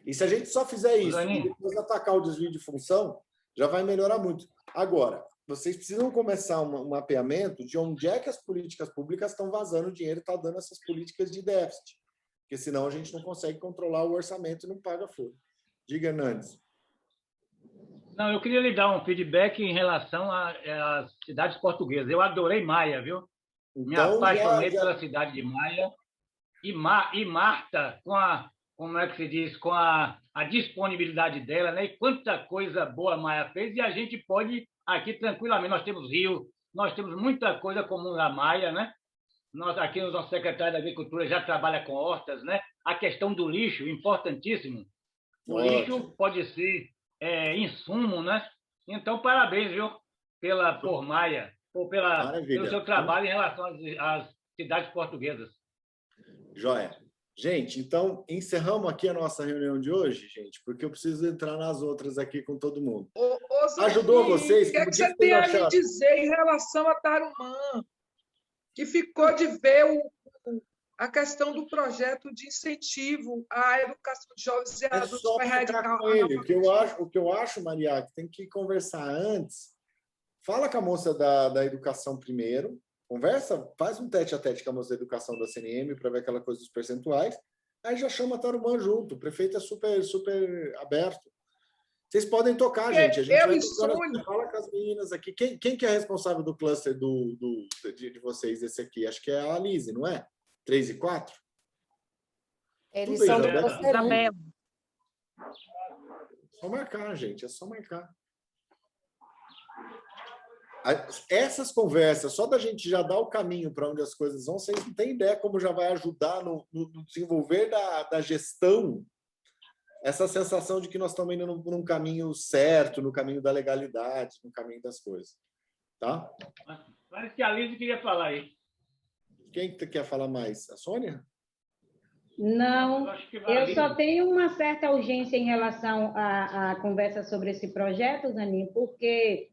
E se a gente só fizer isso e depois atacar o desvio de função, já vai melhorar muito. Agora, vocês precisam começar um mapeamento de onde é que as políticas públicas estão vazando dinheiro e estão dando essas políticas de déficit. Porque senão a gente não consegue controlar o orçamento e não paga folha. Diga, Hernandes. Não, eu queria lhe dar um feedback em relação às cidades portuguesas. Eu adorei Maia, viu? Me apaixonei pela cidade de Maia. E Marta, como é que se diz, com a disponibilidade dela, né? E quanta coisa boa a Maia fez, e a gente pode aqui tranquilamente. Nós temos rio, nós temos muita coisa comum na Maia, né? Nós aqui, o nosso secretário da Agricultura já trabalha com hortas, né? A questão do lixo, importantíssimo. O lixo pode ser insumo, né? Então, parabéns, viu? Por Maia, pelo seu trabalho em relação às cidades portuguesas. Joia. Gente, então, encerramos aqui a nossa reunião de hoje, gente, porque eu preciso entrar nas outras aqui com todo mundo. Ajudou vocês? O que você tem a me dizer em relação a Tarumã? Que ficou de ver a questão do projeto de incentivo à educação de jovens e adultos para erradicar com ele. O que eu acho, Maria, que tem que conversar antes. Fala com a moça da educação primeiro. Conversa, faz um tete-a-tete com a moça da educação da CNM para ver aquela coisa dos percentuais. Aí já chama a Tarumã junto. O prefeito é super, super aberto. Vocês podem tocar, gente. A gente vai tocar, fala com as meninas aqui. Quem que é responsável do cluster de vocês, esse aqui? Acho que é a Alice, não é? 3 e 4? Eles são do cluster 1. Só marcar, gente. É só marcar. Essas conversas, só da gente já dar o caminho para onde as coisas vão, vocês não têm ideia como já vai ajudar no desenvolver da gestão essa sensação de que nós estamos indo num caminho certo, no caminho da legalidade, no caminho das coisas. Tá? Parece que a Alice queria falar aí. Quem quer falar mais? A Sônia? Não, eu só tenho uma certa urgência em relação à conversa sobre esse projeto, Zaninho, porque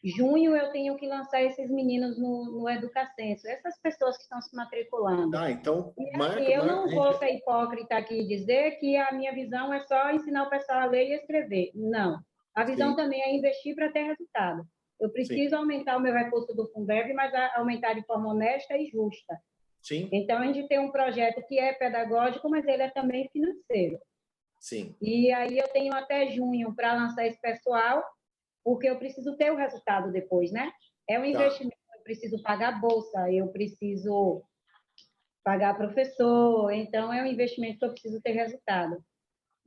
junho eu tenho que lançar esses meninos no Educacenso, essas pessoas que estão se matriculando. Então, eu não vou ser hipócrita aqui e dizer que a minha visão é só ensinar o pessoal a ler e escrever. Não. A visão também é investir para ter resultado. Eu preciso aumentar o meu recurso do Fundeb, mas aumentar de forma honesta e justa. Sim. Então, a gente tem um projeto que é pedagógico, mas ele é também financeiro. Sim. E aí eu tenho até junho para lançar esse pessoal, porque eu preciso ter o resultado depois, né? É um investimento, eu preciso pagar bolsa, eu preciso pagar professor, então é um investimento que eu preciso ter resultado.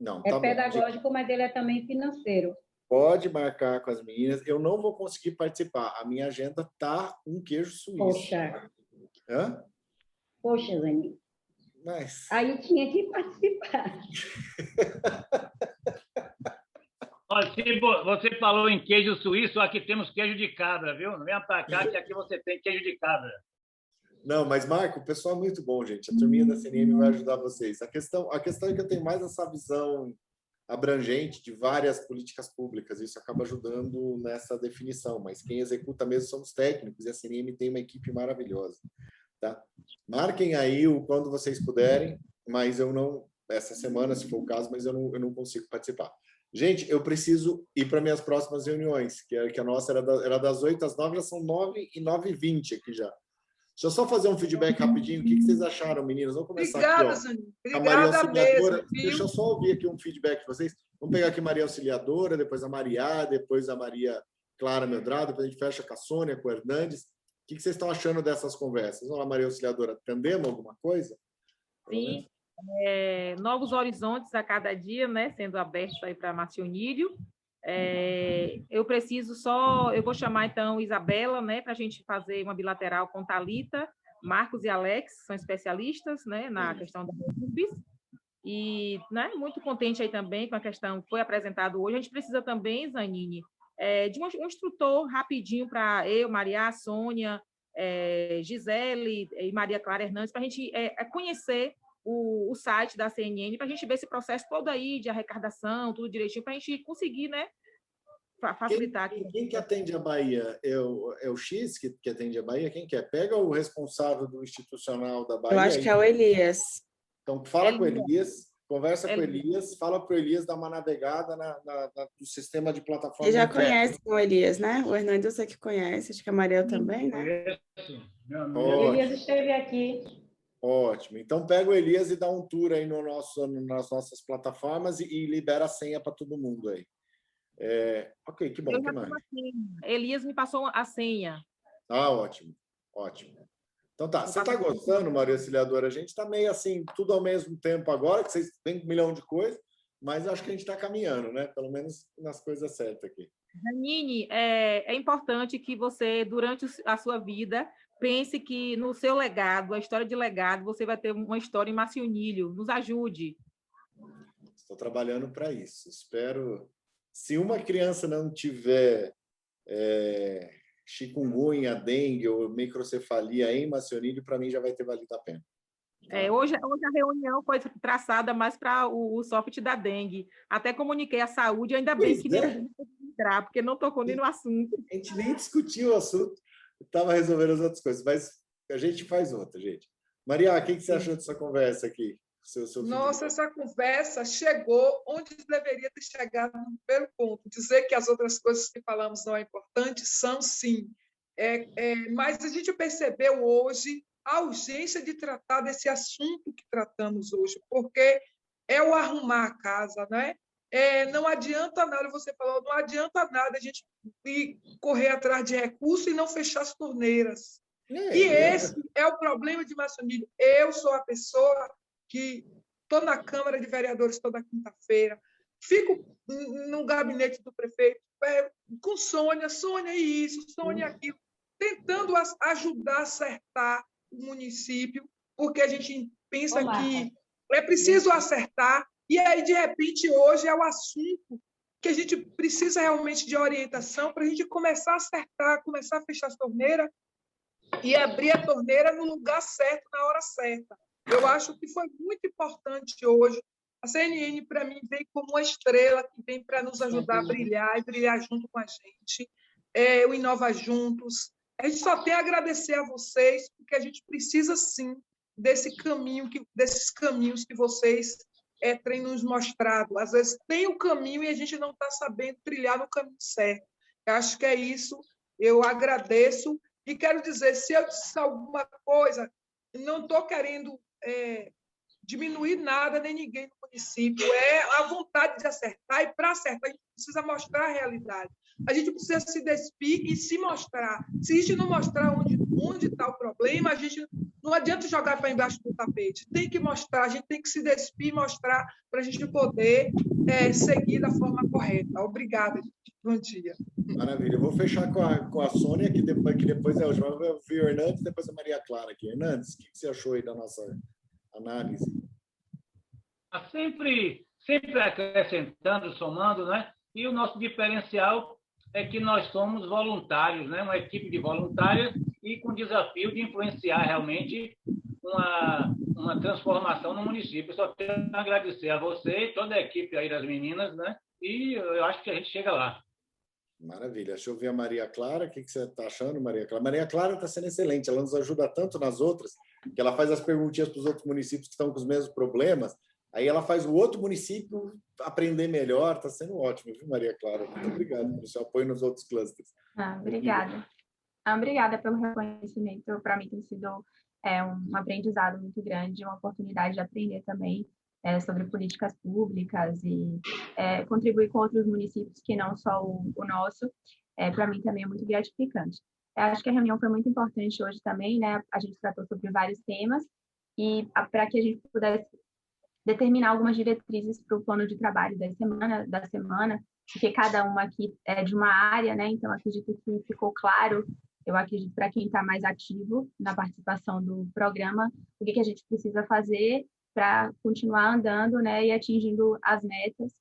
Não, é pedagógico, mas ele é também financeiro. Pode marcar com as meninas. Eu não vou conseguir participar. A minha agenda tá um queijo suíço. Poxa. Hã? Poxa, Zaninho. Mas... Aí tinha que participar. Olha, se você falou em queijo suíço, aqui temos queijo de cabra, viu? Não venha para cá que aqui você tem queijo de cabra. Não, mas, Marco, o pessoal é muito bom, gente. A turminha da CNM vai ajudar vocês. A questão é que eu tenho mais essa visão abrangente de várias políticas públicas. Isso acaba ajudando nessa definição. Mas quem executa mesmo são os técnicos. E a CNM tem uma equipe maravilhosa. Tá? Marquem aí quando vocês puderem, mas eu não... Essa semana, se for o caso, mas eu não consigo participar. Gente, eu preciso ir para minhas próximas reuniões, que a nossa era das 8 às 9, já são 9 e 9h20 aqui já. Deixa eu só fazer um feedback rapidinho. O que vocês acharam, meninas? Vamos começar Obrigada, aqui. Zaninho. A Maria Auxiliadora. Mesmo, deixa eu só ouvir aqui um feedback de vocês. Vamos pegar aqui Maria Auxiliadora, depois a Maria, depois a Maria Clara Medrado, depois a gente fecha com a Sônia, com o Hernandes. O que vocês estão achando dessas conversas? Vamos lá, Maria Auxiliadora. Entendemos alguma coisa? Sim. Novos horizontes a cada dia, né, sendo abertos aí para Marcionílio. Eu vou chamar então Isabela, né, para a gente fazer uma bilateral com Thalita, Marcos e Alex, que são especialistas, né, na questão da UBS, e, né, muito contente aí também com a questão que foi apresentado hoje. A gente precisa também, Zanini, de um instrutor rapidinho para eu, Maria, Sônia, Gisele e Maria Clara Hernandes, para a gente conhecer o site da CNN, para a gente ver esse processo todo aí de arrecadação, tudo direitinho, para a gente conseguir, né, facilitar aqui. Quem que atende a Bahia? É o X que atende a Bahia? Quem que é? Pega o responsável do institucional da Bahia. Eu acho que é o Elias. Então, fala com o Elias. conversa com o Elias, fala para o Elias dar uma navegada no sistema de plataforma. Você já conhece o Elias, né? O Hernandes eu sei que conhece, acho que a Mariel também, né? O Elias esteve aqui. Ótimo. Então, pega o Elias e dá um tour aí nas nossas plataformas e libera a senha para todo mundo aí. Ok, que bom. Eu que já mais? tenho a senha. Elias me passou a senha. Ah, ótimo. Ótimo. Então tá. Você está gostando, Maria Auxiliadora? A gente está meio assim, tudo ao mesmo tempo agora, que vocês têm 1 milhão de coisas, mas acho que a gente está caminhando, né? Pelo menos nas coisas certas aqui. Janine, é importante que você, durante a sua vida, pense que no seu legado, a história de legado, você vai ter uma história em Marcionílio. Nos ajude. Estou trabalhando para isso. Espero... Se uma criança não tiver chikungunya, dengue ou microcefalia em Marcionílio, para mim já vai ter valido a pena. Hoje a reunião foi traçada mais para o soft da dengue. Até comuniquei à saúde, ainda bem que nem entrar, porque não tocou nem no assunto. A gente nem discutiu o assunto, estava resolvendo as outras coisas, mas a gente faz outra, gente. Maria, o que você achou dessa conversa aqui? Nossa, essa conversa chegou onde deveria ter chegado no primeiro ponto. Dizer que as outras coisas que falamos não é importante, são sim. Mas a gente percebeu hoje a urgência de tratar desse assunto que tratamos hoje, porque é o arrumar a casa, né? Não adianta nada, você falou, não adianta nada a gente ir correr atrás de recursos e não fechar as torneiras. Esse é o problema de Marcionílio. Eu sou a pessoa que estou na Câmara de Vereadores toda quinta-feira, fico no gabinete do prefeito com Sônia isso, Sônia aquilo, tentando ajudar a acertar o município, porque a gente pensa que é preciso acertar, e aí, de repente, hoje é o assunto que a gente precisa realmente de orientação para a gente começar a acertar, começar a fechar as torneiras e abrir a torneira no lugar certo, na hora certa. Eu acho que foi muito importante hoje. A CNN, para mim, vem como uma estrela que vem para nos ajudar a brilhar e brilhar junto com a gente. O Inova Juntos. A gente só tem a agradecer a vocês, porque a gente precisa, sim, desses caminhos que vocês têm nos mostrado. Às vezes tem o caminho e a gente não está sabendo trilhar no caminho certo. Eu acho que é isso. Eu agradeço e quero dizer, se eu disse alguma coisa, não estou querendo diminuir nada nem ninguém no município. É a vontade de acertar, e para acertar a gente precisa mostrar a realidade. A gente precisa se despir e se mostrar. Se a gente não mostrar onde está o problema, a gente não adianta jogar para embaixo do tapete. Tem que mostrar, a gente tem que se despir e mostrar para a gente poder seguir da forma correta. Obrigada, gente. Bom dia. Maravilha. Eu vou fechar com a Sônia, que depois é a última. Eu vi o Hernandes, depois a Maria Clara aqui. Hernandes, o que você achou aí da nossa análise? Sempre acrescentando, somando, né? E o nosso diferencial é que nós somos voluntários, né? Uma equipe de voluntários e com o desafio de influenciar realmente uma transformação no município. Só tenho a agradecer a você e toda a equipe aí das meninas, né? E eu acho que a gente chega lá. Maravilha. Deixa eu ver a Maria Clara. O que você está achando, Maria Clara? Maria Clara está sendo excelente. Ela nos ajuda tanto nas outras, que ela faz as perguntinhas para os outros municípios que estão com os mesmos problemas. Aí ela faz o outro município aprender melhor. Está sendo ótimo, viu, Maria Clara? Muito obrigado pelo seu apoio nos outros clusters. Obrigada. Obrigada pelo reconhecimento. Para mim tem sido um aprendizado muito grande, uma oportunidade de aprender também sobre políticas públicas e contribuir com outros municípios que não só o nosso. Para mim também é muito gratificante. Eu acho que a reunião foi muito importante hoje também, né? A gente tratou sobre vários temas e para que a gente pudesse determinar algumas diretrizes para o plano de trabalho da semana, porque cada uma aqui é de uma área, né? Então, acredito que ficou claro, eu acredito, para quem está mais ativo na participação do programa, o que a gente precisa fazer para continuar andando, né? E atingindo as metas.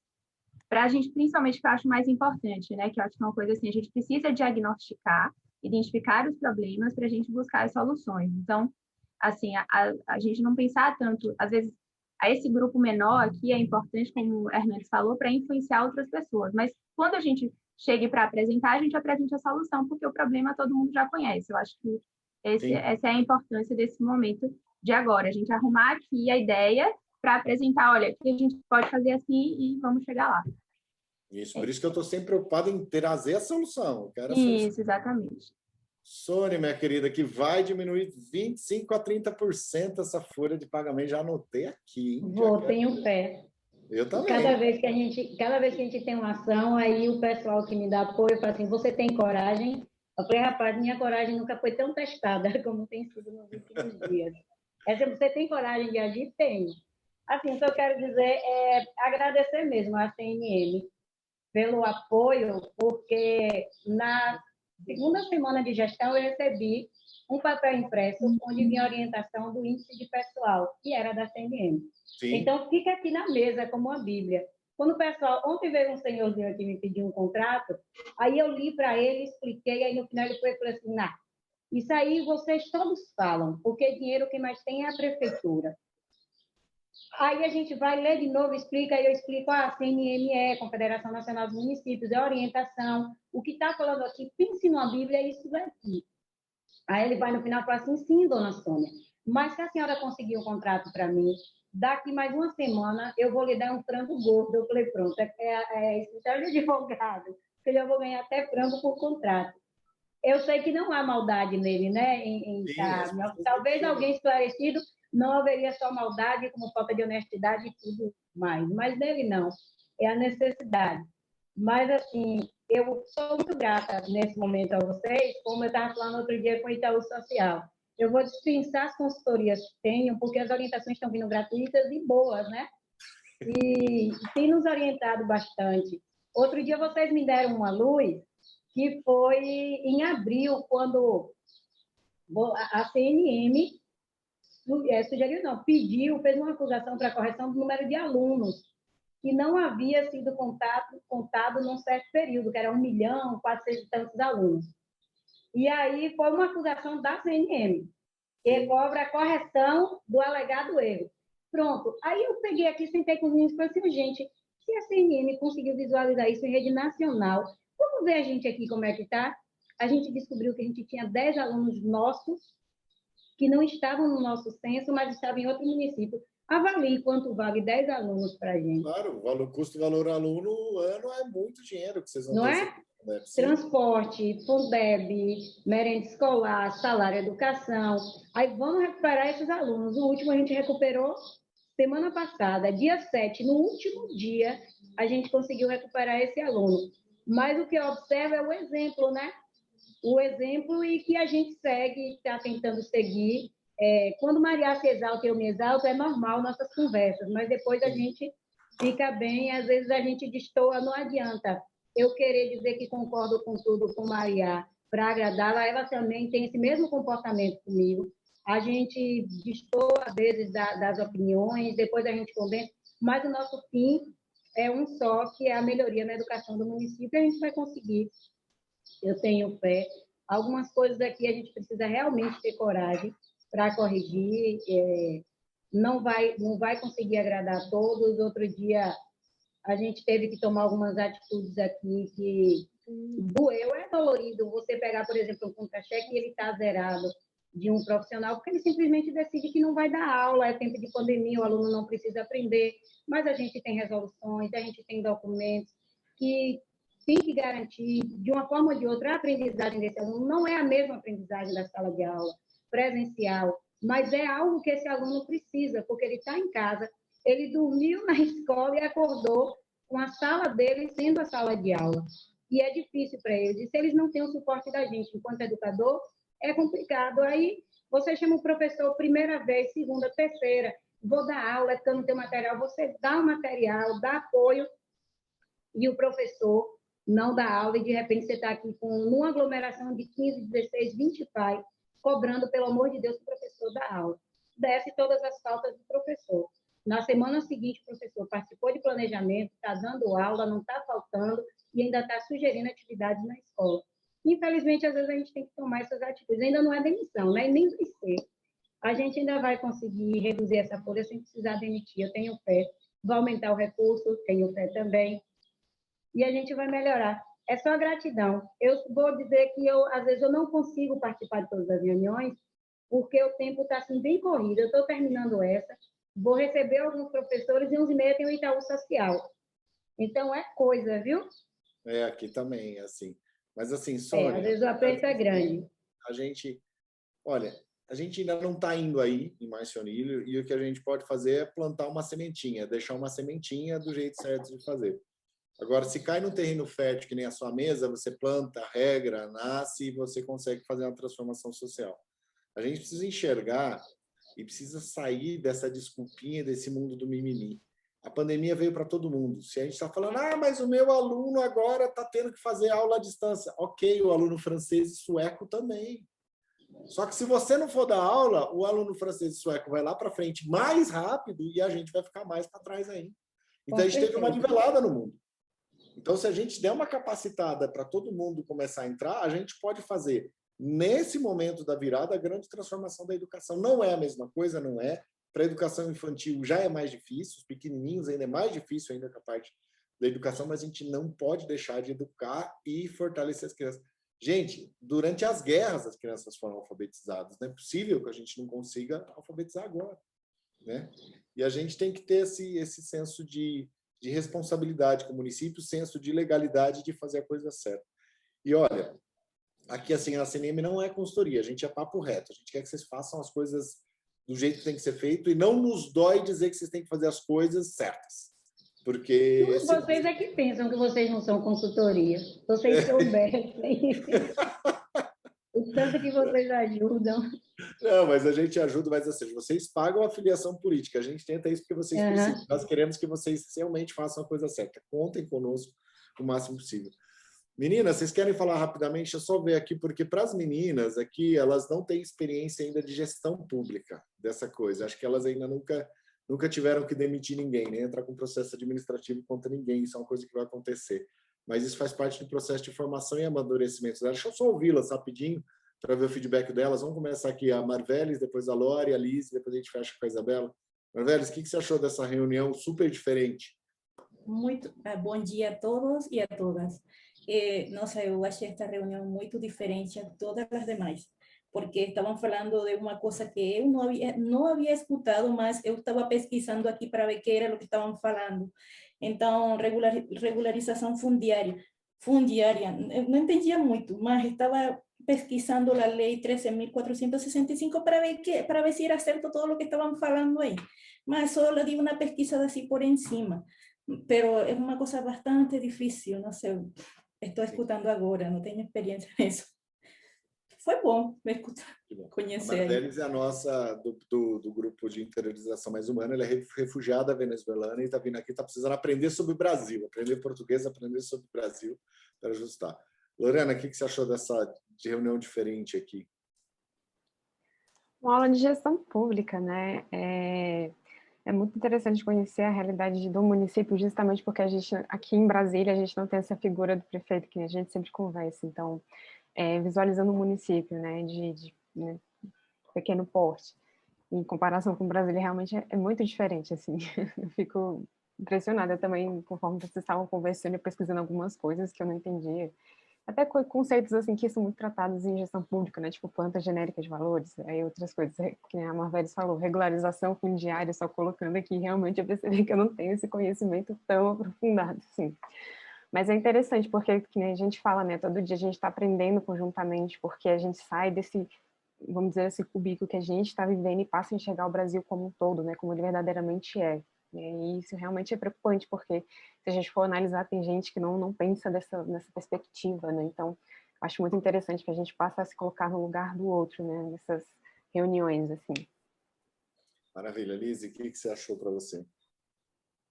Para a gente, principalmente, que eu acho mais importante, né? Que eu acho que é uma coisa assim, a gente precisa diagnosticar, identificar os problemas para a gente buscar as soluções. Então, assim, a gente não pensar tanto, às vezes, a esse grupo menor aqui é importante, como o Hernandes falou, para influenciar outras pessoas. Mas quando a gente chegue para apresentar, a gente apresenta a solução, porque o problema todo mundo já conhece. Eu acho que essa é a importância desse momento de agora. A gente arrumar aqui a ideia para apresentar, olha, que a gente pode fazer assim e vamos chegar lá. Isso, por isso que eu estou sempre preocupado em trazer a solução. Eu quero a Isso, solução. exatamente. Sônia, minha querida, que vai diminuir 25% a 30% essa folha de pagamento. Já anotei aqui, hein? Tenho fé. Eu também. Cada vez que a gente tem uma ação, aí o pessoal que me dá apoio fala assim, você tem coragem? Eu falei, rapaz, minha coragem nunca foi tão testada como tem sido nos últimos dias. Você tem coragem de agir? Tenho. Assim, o que eu quero dizer é agradecer mesmo à CNM pelo apoio, porque na segunda semana de gestão eu recebi um papel impresso onde vinha a orientação do índice de pessoal, que era da CNM. Sim. Então, fica aqui na mesa como uma Bíblia. Quando o pessoal... Ontem veio um senhorzinho aqui me pedir um contrato, aí eu li para ele, expliquei, aí no final ele foi assim, não, isso aí vocês todos falam, porque dinheiro quem mais tem é a prefeitura. Aí a gente vai ler de novo, explica, aí eu explico, CNME, Confederação Nacional dos Municípios, é orientação. O que está falando aqui, pense numa Bíblia, é isso daqui. Aí ele vai no final e fala assim, sim, dona Sônia, mas se a senhora conseguir um contrato para mim, daqui mais uma semana eu vou lhe dar um frango gordo. Eu falei, pronto, é escritório de advogado, que eu já vou ganhar até frango por contrato. Eu sei que não há maldade nele, né? Talvez alguém esclarecido não haveria só maldade, como falta de honestidade e tudo mais, mas nele não, é a necessidade. Mas, assim, eu sou muito grata nesse momento a vocês, como eu estava falando outro dia com o Itaú Social. Eu vou dispensar as consultorias que tenho, porque as orientações estão vindo gratuitas e boas, né? E tem nos orientado bastante. Outro dia vocês me deram uma luz, que foi em abril, quando a CNM sugeriu, não, pediu, fez uma acusação para a correção do número de alunos, que não havia sido contado num certo período, que era 1.400.000 e tantos alunos. E aí foi uma acusação da CNM, que cobra a correção do alegado erro. Pronto. Aí eu peguei aqui, sentei com os meninos e falei assim, gente, se a CNM conseguiu visualizar isso em rede nacional, vamos ver a gente aqui como é que está? A gente descobriu que a gente tinha 10 alunos nossos que não estavam no nosso censo, mas estavam em outro município. Avalie quanto vale 10 alunos para a gente. Claro, o custo-valor aluno ano é muito dinheiro que vocês não é? Transporte, Fundeb, merenda escolar, salário, educação. Aí vamos recuperar esses alunos. O último a gente recuperou semana passada, dia 7, no último dia, a gente conseguiu recuperar esse aluno. Mas o que eu observo é o exemplo, né? O exemplo e que a gente segue, está tentando seguir. Quando Maria se exalta e eu me exalto, é normal nossas conversas, mas depois a gente fica bem, às vezes a gente destoa, não adianta. Eu querer dizer que concordo com tudo com Maria para agradá-la, ela também tem esse mesmo comportamento comigo. A gente destoa, às vezes, das opiniões, depois a gente convence, mas o nosso fim é um só, que é a melhoria na educação do município, e a gente vai conseguir. Eu tenho fé. Algumas coisas aqui a gente precisa realmente ter coragem para corrigir. Não vai conseguir agradar a todos. Outro dia, a gente teve que tomar algumas atitudes aqui que doeu, é dolorido. Você pegar, por exemplo, um contra-cheque e ele está zerado de um profissional, porque ele simplesmente decide que não vai dar aula, é tempo de pandemia, o aluno não precisa aprender, mas a gente tem resoluções, a gente tem documentos que tem que garantir, de uma forma ou de outra, a aprendizagem desse aluno não é a mesma aprendizagem da sala de aula presencial, mas é algo que esse aluno precisa, porque ele está em casa, ele dormiu na escola e acordou com a sala dele sendo a sala de aula. E é difícil para eles. E se eles não têm o suporte da gente enquanto educador, é complicado. Aí você chama o professor primeira vez, segunda, terceira, vou dar aula, é porque eu não tenho material. Você dá o material, dá apoio, e o professor não dá aula, e de repente você está aqui numa aglomeração de 15, 16, 20 pais, cobrando, pelo amor de Deus, o professor dar aula. Desce todas as faltas do professor. Na semana seguinte, o professor participou de planejamento, está dando aula, não está faltando, e ainda está sugerindo atividades na escola. Infelizmente, às vezes, a gente tem que tomar essas atitudes. Ainda não é demissão, né? Nem vai ser. A gente ainda vai conseguir reduzir essa folha sem precisar demitir. Eu tenho fé. Vai aumentar o recurso, tenho fé também. E a gente vai melhorar. É só gratidão. Eu vou dizer que, às vezes, eu não consigo participar de todas as reuniões, porque o tempo está assim, bem corrido. Eu estou terminando essa. vou receber alguns professores e 11h30 tem o Itaú Social. Então, é coisa, viu? Aqui também, assim. Mas assim, Às Sônia, vezes o aperto é grande. olha, a gente ainda não está indo aí em Marcionílio e o que a gente pode fazer é plantar uma sementinha, deixar uma sementinha do jeito certo de fazer. Agora, se cai no terreno fértil, que nem a sua mesa, você planta, regra, nasce e você consegue fazer uma transformação social. A gente precisa enxergar e precisa sair dessa desculpinha, desse mundo do mimimi. A pandemia veio para todo mundo. Se a gente está falando, mas o meu aluno agora está tendo que fazer aula à distância. Ok, o aluno francês e sueco também. Só que se você não for dar aula, o aluno francês e sueco vai lá para frente mais rápido e a gente vai ficar mais para trás ainda. Então, a gente teve uma nivelada no mundo. Então, se a gente der uma capacitada para todo mundo começar a entrar, a gente pode fazer, nesse momento da virada, a grande transformação da educação. Não é a mesma coisa, não é. Para a educação infantil já é mais difícil, os pequenininhos ainda é mais difícil ainda com a parte da educação, mas a gente não pode deixar de educar e fortalecer as crianças. Gente, durante as guerras as crianças foram alfabetizadas. Não é possível que a gente não consiga alfabetizar agora, né? E a gente tem que ter esse senso de responsabilidade com o município, senso de legalidade de fazer a coisa certa. E olha, aqui assim, a CNM não é consultoria, a gente é papo reto, a gente quer que vocês façam as coisas do jeito que tem que ser feito e não nos dói dizer que vocês têm que fazer as coisas certas. Porque... Vocês é que pensam que vocês não são consultoria. Vocês soubessem. O tanto que vocês ajudam. Não, mas a gente ajuda, mas assim, vocês pagam a filiação política, a gente tenta isso porque vocês precisam. Nós queremos que vocês realmente façam a coisa certa. Contem conosco o máximo possível. Meninas, vocês querem falar rapidamente? Deixa eu só ver aqui, porque para as meninas aqui, elas não têm experiência ainda de gestão pública dessa coisa. Acho que elas ainda nunca tiveram que demitir ninguém, nem entrar com processo administrativo contra ninguém. Isso é uma coisa que vai acontecer. Mas isso faz parte do processo de formação e amadurecimento. Deixa eu só ouvi-las rapidinho para ver o feedback delas. Vamos começar aqui a Marveles, depois a Lore, a Liz, depois a gente fecha com a Isabela. Marveles, o que você achou dessa reunião super diferente? Muito bom dia a todos e a todas. Nossa, eu achei esta reunião muito diferente a todas as demais, porque estavam falando de uma coisa que eu não havia escutado, mas eu estava pesquisando aqui para ver o que era o que estavam falando. Então, regularização fundiária, eu não entendia muito, mas estava pesquisando a lei 13.465 para ver se era certo todo o que estavam falando aí. Mas só le di uma pesquisada assim por encima, pero é uma coisa bastante difícil, não sei, estou escutando agora, não tenho experiência nisso. Foi bom me escutar, conhecer. A Marveles é a nossa do grupo de interiorização mais humana, ela é refugiada venezuelana e está vindo aqui, está precisando aprender sobre o Brasil, aprender português, aprender sobre o Brasil para ajustar. Lorena, o que você achou de reunião diferente aqui? Uma aula de gestão pública, né? É muito interessante conhecer a realidade do município, justamente porque a gente, aqui em Brasília, a gente não tem essa figura do prefeito, que a gente sempre conversa. Então, visualizando o município, né, de pequeno porte, em comparação com Brasília, realmente é muito diferente, assim. Eu fico impressionada também, conforme vocês estavam conversando e pesquisando algumas coisas que eu não entendia. Até conceitos assim que são muito tratados em gestão pública, né? Tipo planta genérica de valores, aí outras coisas, que a Marveles falou, regularização fundiária, só colocando aqui, realmente eu percebi que eu não tenho esse conhecimento tão aprofundado, assim. Mas é interessante, porque que a gente fala, né? Todo dia a gente está aprendendo conjuntamente, porque a gente sai desse, vamos dizer, esse cubículo que a gente está vivendo e passa a enxergar o Brasil como um todo, né? Como ele verdadeiramente é. E isso realmente é preocupante, porque se a gente for analisar, tem gente que não pensa nessa perspectiva, né? Então, acho muito interessante que a gente passe a se colocar no lugar do outro, né? Nessas reuniões, assim. Maravilha. Liz, o que você achou para você?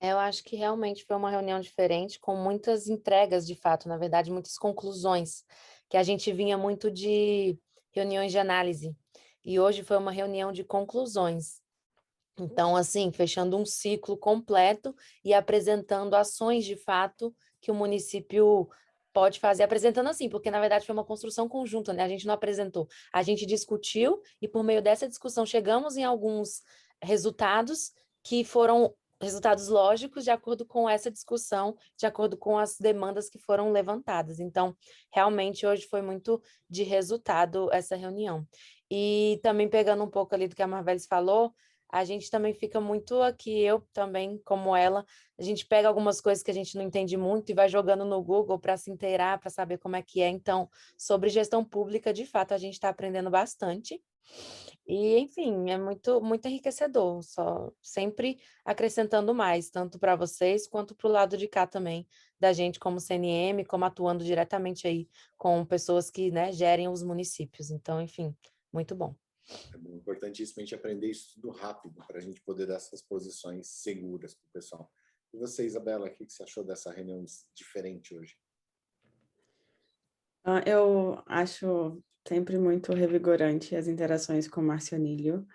Eu acho que realmente foi uma reunião diferente, com muitas entregas, de fato, na verdade, muitas conclusões, que a gente vinha muito de reuniões de análise, e hoje foi uma reunião de conclusões. Então, assim, fechando um ciclo completo e apresentando ações, de fato, que o município pode fazer, apresentando assim, porque, na verdade, foi uma construção conjunta, né? A gente não apresentou, a gente discutiu e, por meio dessa discussão, chegamos em alguns resultados que foram resultados lógicos de acordo com essa discussão, de acordo com as demandas que foram levantadas. Então, realmente, hoje foi muito de resultado essa reunião. E também pegando um pouco ali do que a Marveles falou, a gente também fica muito aqui, eu também, como ela, a gente pega algumas coisas que a gente não entende muito e vai jogando no Google para se inteirar, para saber como é que é. Então, sobre gestão pública, de fato, a gente está aprendendo bastante. E, enfim, é muito, muito enriquecedor, só sempre acrescentando mais, tanto para vocês quanto para o lado de cá também, da gente como CNM, como atuando diretamente aí com pessoas que, né, gerem os municípios. Então, enfim, muito bom. É importantíssimo a gente aprender isso tudo rápido, para a gente poder dar essas posições seguras para o pessoal. E você, Isabela, o que você achou dessa reunião diferente hoje? Eu acho sempre muito revigorante as interações com o Marcionílio,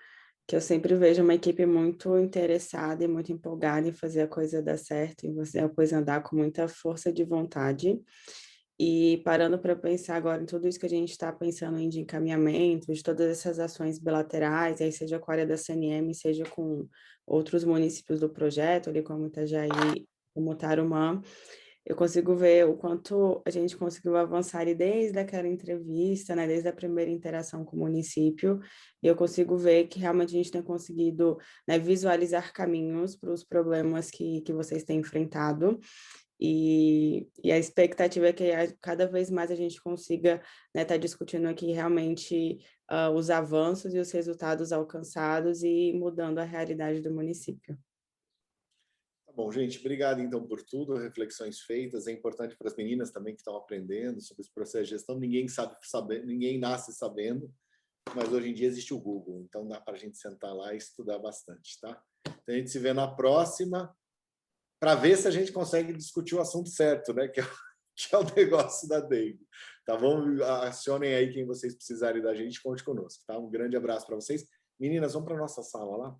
que eu sempre vejo uma equipe muito interessada e muito empolgada em fazer a coisa dar certo, em fazer a coisa andar com muita força de vontade. E parando para pensar agora em tudo isso que a gente está pensando em de encaminhamento, de todas essas ações bilaterais, aí seja com a área da CNM, seja com outros municípios do projeto, ali como Itajaí, como Tarumã, eu consigo ver o quanto a gente conseguiu avançar ali desde aquela entrevista, né, desde a primeira interação com o município, e eu consigo ver que realmente a gente tem conseguido, né, visualizar caminhos para os problemas que vocês têm enfrentado, e a expectativa é que cada vez mais a gente consiga, né, estar discutindo aqui realmente os avanços e os resultados alcançados e mudando a realidade do município. Tá bom, gente, obrigado então por tudo, reflexões feitas. É importante para as meninas também que estão aprendendo sobre esse processo de gestão. Ninguém ninguém nasce sabendo, mas hoje em dia existe o Google, então dá para a gente sentar lá e estudar bastante, tá? Então a gente se vê na próxima, para ver se a gente consegue discutir o assunto certo, né? Que é o negócio da Dengue. Tá bom? Acionem aí quem vocês precisarem da gente, conte conosco, tá? Um grande abraço para vocês. Meninas, vamos para nossa sala lá,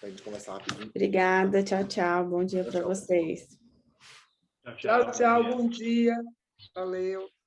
para a gente conversar rapidinho. Obrigada, tchau, tchau. Bom dia para vocês. Tchau, tchau, bom dia. Valeu.